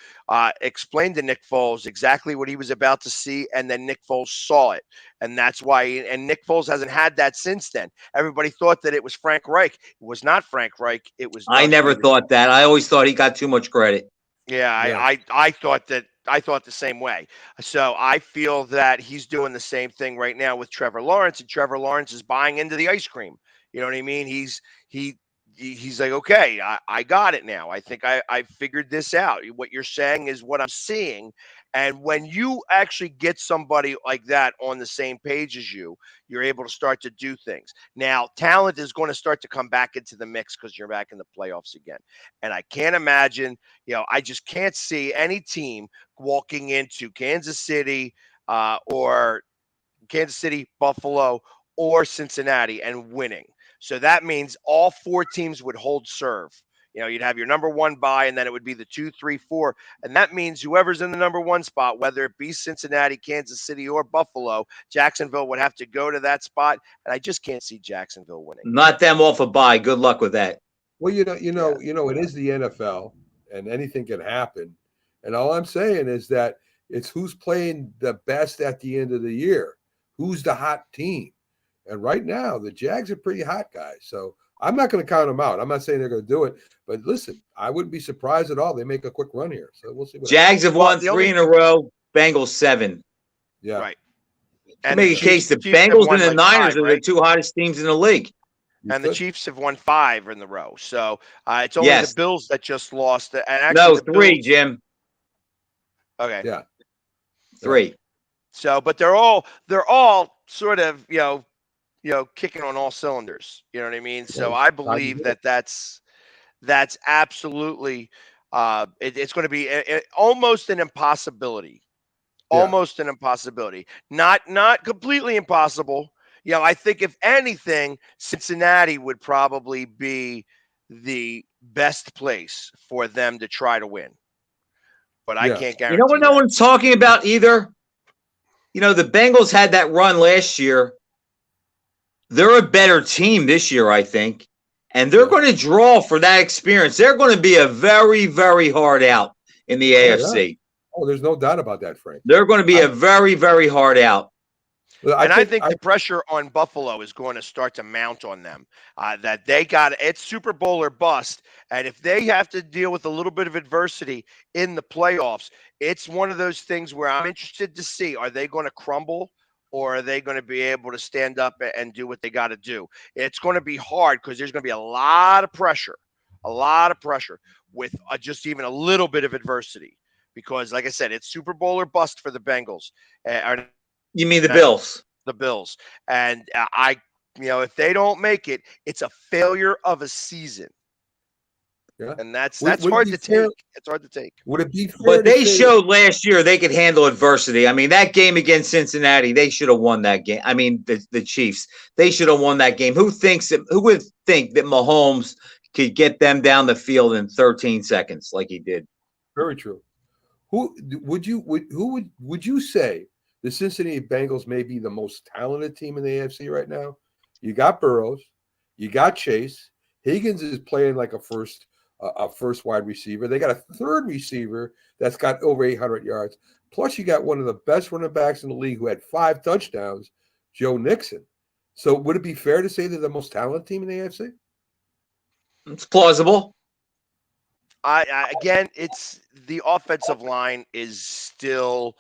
explain to Nick Foles exactly what he was about to see, and then Nick Foles saw it. And that's why and Nick Foles hasn't had that since then. Everybody thought that it was Frank Reich. It was not Frank Reich. It was I Doug never Peterson. thought that. I always thought he got too much credit. Yeah, I thought that. I thought the same way. So I feel that he's doing the same thing right now with Trevor Lawrence, and Trevor Lawrence is buying into the ice cream. You know what I mean? He's like, okay, I got it now. I think I figured this out. What you're saying is what I'm seeing. And when you actually get somebody like that on the same page as you're able to start to do things. Now, talent is going to start to come back into the mix because you're back in the playoffs again. And I can't imagine, I just can't see any team walking into Kansas City, Buffalo, or Cincinnati and winning. So that means all 4 teams would hold serve. You'd have your number 1 bye, and then it would be the 2, 3, 4. And that means whoever's in the number 1 spot, whether it be Cincinnati, Kansas City, or Buffalo, Jacksonville would have to go to that spot. And I just can't see Jacksonville winning. Not them off a bye. Good luck with that. Well, it is the NFL, and anything can happen. And all I'm saying is that it's who's playing the best at the end of the year. Who's the hot team? And right now, the Jags are pretty hot, guys. So I'm not going to count them out. I'm not saying they're going to do it. But listen, I wouldn't be surprised at all. They make a quick run here. So we'll see what Jags have won 3 in a row. Bengals 7. Yeah. Right. To make a case, the Bengals and the Niners are the 2 hottest teams in the league. And the Chiefs have won 5 in the row. So it's only the Bills that just lost. And actually 3, Jim. Okay. Yeah. 3. So, but they're all sort of, kicking on all cylinders. You know what I mean? So Well, I it's time to believe do it. that's absolutely it's going to be almost an impossibility. Yeah. Almost an impossibility. Not completely impossible. I think if anything, Cincinnati would probably be the best place for them to try to win. But I Yeah. can't You know what guarantee no that. one's talking about either? The Bengals had that run last year. They're a better team this year, I think. And they're Yeah. going to draw for that experience. They're going to be a very, very hard out in the Oh, yeah. AFC. Oh, there's no doubt about that, Frank. They're going to be I- a very, very hard out. Well, I think the pressure on Buffalo is going to start to mount on them. That they got it's Super Bowl or bust, and if they have to deal with a little bit of adversity in the playoffs, it's one of those things where I'm interested to see: are they going to crumble, or are they going to be able to stand up and do what they got to do? It's going to be hard because there's going to be a lot of pressure with just even a little bit of adversity. Because, like I said, it's Super Bowl or bust for the Bengals. You mean the Bills? The Bills. And if they don't make it, it's a failure of a season. Yeah. And that's Would it hard be to fair- take. It's hard to take. Would it be fair But to they say- showed last year they could handle adversity. I mean, that game against Cincinnati, they should have won that game. I mean, the Chiefs, they should have won that game. Who would think that Mahomes could get them down the field in 13 seconds like he did? Very true. Who would you say the Cincinnati Bengals may be the most talented team in the AFC right now? You got Burrows, you got Chase. Higgins is playing like a first wide receiver. They got a third receiver that's got over 800 yards. Plus, you got one of the best running backs in the league who had 5 touchdowns, Joe Mixon. So, would it be fair to say they're the most talented team in the AFC? It's plausible. Again, it's the offensive line is still.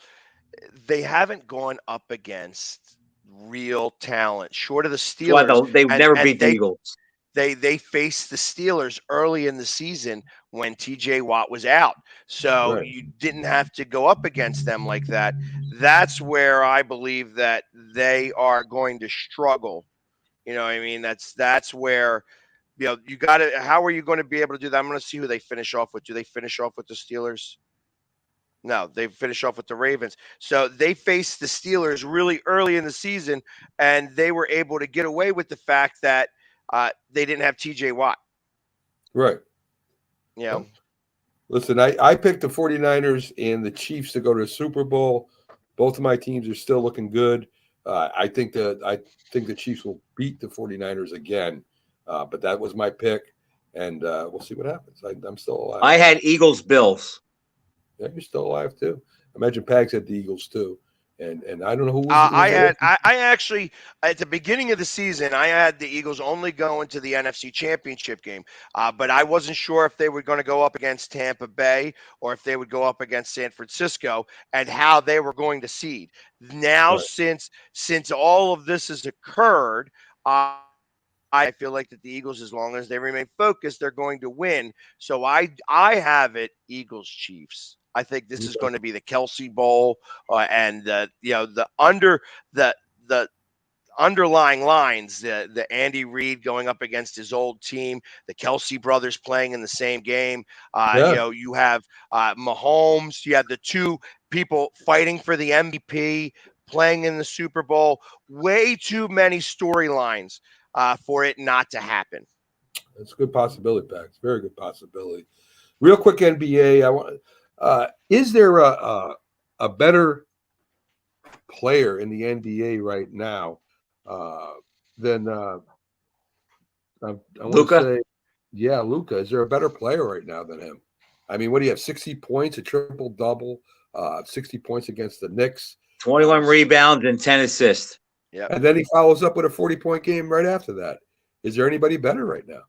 They haven't gone up against real talent, short of the That's why Steelers. they've never and beat the they Eagles. they faced the Steelers early in the season when TJ Watt was out. So Right. you didn't have to go up against them like that. That's where I believe that they are going to struggle. You know what I mean? That's where you got to how are you going to be able to do that? I'm going to see who they finish off with. Do they finish off with the Steelers? No, they finish off with the Ravens. So they faced the Steelers really early in the season, and they were able to get away with the fact that they didn't have TJ Watt. Right. Listen, I picked the 49ers and the Chiefs to go to the Super Bowl. Both of my teams are still looking good. I think the Chiefs will beat the 49ers again. But that was my pick, and we'll see what happens. I'm still alive. I had Eagles Bills. Yeah, you're still alive too. Imagine Pags had the Eagles too, and I don't know who. I actually at the beginning of the season I had the Eagles only going to the NFC Championship game, but I wasn't sure if they were going to go up against Tampa Bay or if they would go up against San Francisco and how they were going to seed. Now, Right. since all of this has occurred, I feel like that the Eagles, as long as they remain focused, they're going to win. So I have it Eagles Chiefs. I think this is going to be the Kelsey Bowl, and the underlying lines, the Andy Reid going up against his old team, the Kelsey brothers playing in the same game. You have Mahomes, you have the two people fighting for the MVP, playing in the Super Bowl. Way too many storylines for it not to happen. That's a good possibility, Pags. Very good possibility. Real quick, NBA. Is there a better player in the NBA right now than I Luka? Say, yeah, Luka. Is there a better player right now than him? I mean, what do you have? 60 points, a triple double, 60 points against the Knicks, 21 rebounds and 10 assists. Yeah, and then he follows up with a 40-point game right after that. Is there anybody better right now?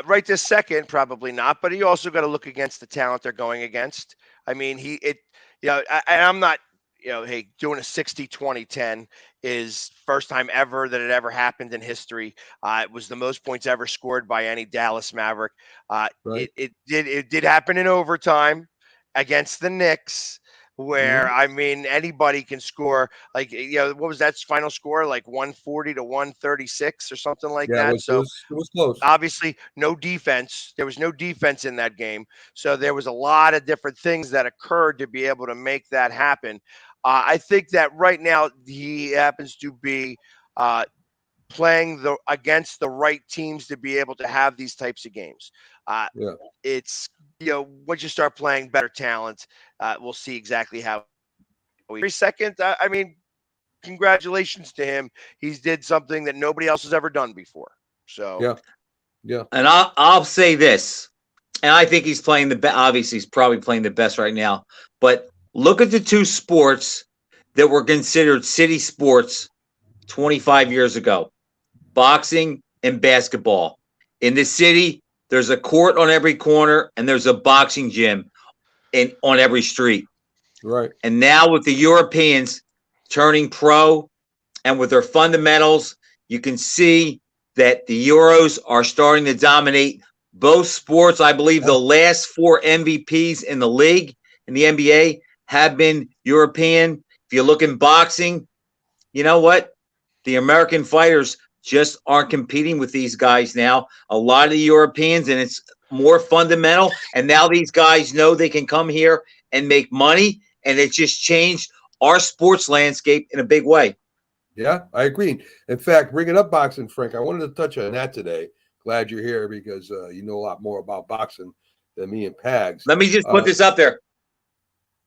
Right this second, probably not. But you also got to look against the talent they're going against. I mean, I'm not, hey, doing a 60-20-10 is first time ever that it ever happened in history. It was the most points ever scored by any Dallas Maverick. Right. It did happen in overtime against the Knicks, where I mean anybody can score. Like, what was that final score? Like 140 to 136 or something like Yeah, that. it was close. Obviously, no defense. There was no defense in that game. So there was a lot of different things that occurred to be able to make that happen. I think that right now he happens to be playing against the right teams to be able to have these types of games. It's, once you start playing better talent, we'll see exactly how. Second, I mean, congratulations to him. He's did something that nobody else has ever done before. So yeah. And I'll say this, and I think he's playing the best. Obviously, he's probably playing the best right now. But look at the two sports that were considered city sports 25 years ago: boxing and basketball. In the city, there's a court on every corner, and there's a boxing gym on every street. Right. And now with the Europeans turning pro and with their fundamentals, you can see that the Euros are starting to dominate both sports. I believe the last 4 MVPs in the league, in the NBA, have been European. If you look in boxing, you know what? The American fighters just aren't competing with these guys now. A lot of the Europeans, and it's more fundamental. And now these guys know they can come here and make money. And it just changed our sports landscape in a big way. Yeah, I agree. In fact, bringing up boxing, Frank, I wanted to touch on that today. Glad you're here because you know a lot more about boxing than me and Pags. Let me just put this up there.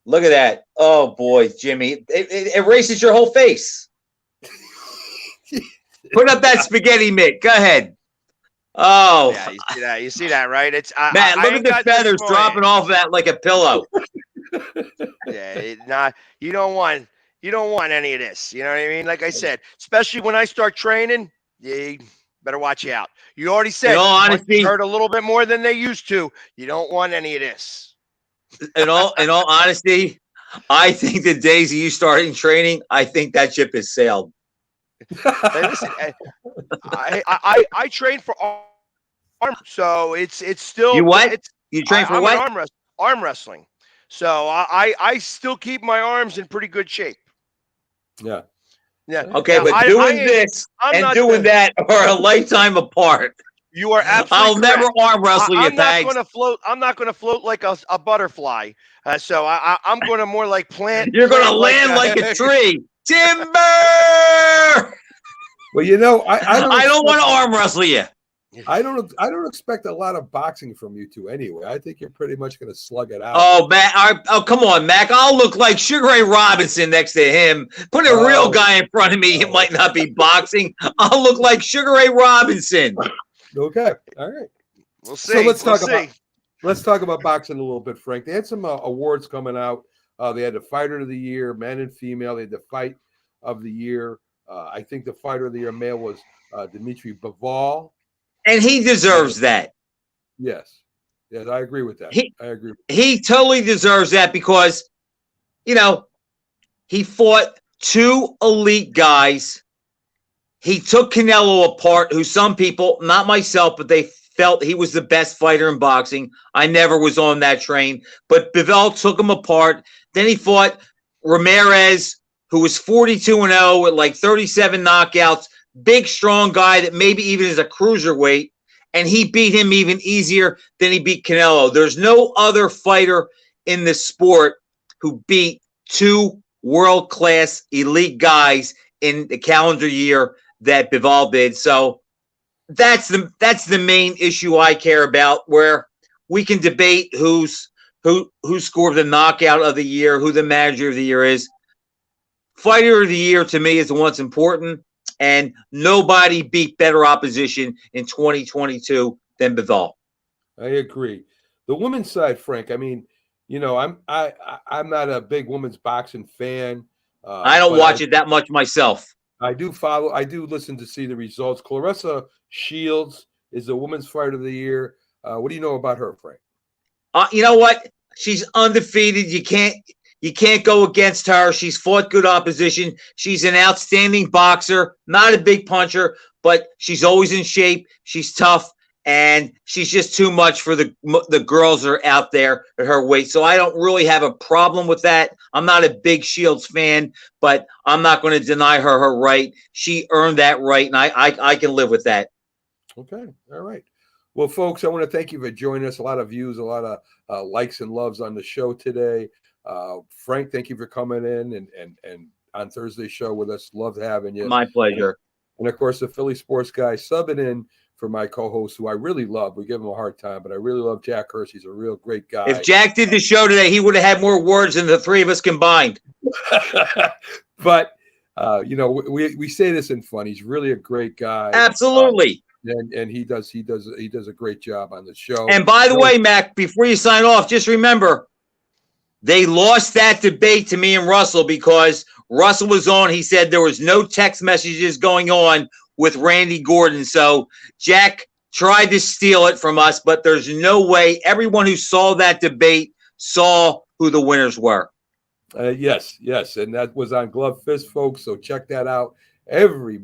Look at that. Oh, boy, Jimmy. It erases your whole face. Put up that spaghetti mitt. Go ahead. Oh. Yeah, you see that, right? It's man, look at the feathers dropping off that like a pillow. Yeah, you don't want any of this. You know what I mean? Like I said, especially when I start training, you better watch out. You already said, in all honesty, hurt a little bit more than they used to. You don't want any of this. In all honesty, I think the days of you starting training, I think that ship has sailed. Hey, listen, I train for arm, so it's still you what? You train for what? Arm wrestling. So I still keep my arms in pretty good shape. Yeah. Okay, now, but doing this and doing that are a lifetime apart. You are absolutely I'll correct. never arm wrestle you, I'm not Pags. going to float. I'm not going to float like a butterfly. So I'm going to more like plant. You're going to land like a tree. Timber. Well, you know, I don't want to arm wrestle you. I don't expect a lot of boxing from you two anyway. I think you're pretty much going to slug it out. Oh, Mac! Oh, come on, Mac! I'll look like Sugar Ray Robinson next to him. Put a real guy in front of me. It might not be boxing. I'll look like Sugar Ray Robinson. Okay, all right. We'll see. So let's talk about boxing a little bit, Frank. They had some awards coming out. They had the Fighter of the Year, man and female. They had the Fight of the Year. I think the Fighter of the Year male was Dimitri Bivol. And he deserves that. Yes, I agree with that. I agree. He totally deserves that because, he fought 2 elite guys. He took Canelo apart, who some people, not myself, but they felt he was the best fighter in boxing. I never was on that train. But Bivol took him apart. Then he fought Ramirez, who was 42-0 with like 37 knockouts. Big, strong guy that maybe even is a cruiserweight, and he beat him even easier than he beat Canelo. There's no other fighter in the sport who beat 2 world-class elite guys in the calendar year that Bivol did. So that's the main issue I care about, where we can debate who scored the knockout of the year, who the manager of the year is. Fighter of the year to me is the one's important. And nobody beat better opposition in 2022 than Bivol. I agree. The women's side, Frank. I mean, I'm not a big women's boxing fan. I don't watch it that much myself. I do listen to see the results. Claressa Shields is the women's fighter of the year. What do you know about her, Frank? You know what? She's undefeated. You can't go against her. She's fought good opposition. She's an outstanding boxer, not a big puncher, but she's always in shape. She's tough. and she's just too much for the girls that are out there at her weight. So I don't really have a problem with that. I'm not a big Shields fan, but I'm not going to deny her right. She earned that right, and I can live with that. Okay. All right. Well, folks, I want to thank you for joining us. A lot of views, a lot of likes and loves on the show today. Frank, thank you for coming in and on Thursday's show with us. Loved having you. My pleasure. And of course, the Philly Sports Guy subbing in for my co-host, who I really love. We give him a hard time, but I really love Jack Hurst. He's a real great guy. If Jack did the show today, he would have had more words than the three of us combined. But we say this in fun. He's really a great guy. Absolutely. And he does a great job on the show. And by the way, Mac, before you sign off, just remember, they lost that debate to me and Russell because Russell was on. He said there was no text messages going on with Randy Gordon. So Jack tried to steal it from us, but there's no way. Everyone who saw that debate saw who the winners were. Yes. And that was on Glove Fist, folks. So check that out every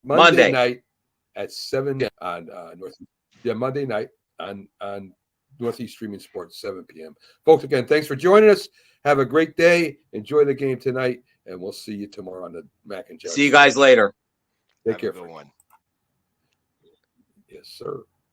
Monday night at 7 on Northeast. Yeah, Monday night on Northeast Streaming Sports, 7 p.m. Folks, again, thanks for joining us. Have a great day. Enjoy the game tonight, and we'll see you tomorrow on the Mac and Jack. See you guys later. Take care. Have a good one. Yes, sir.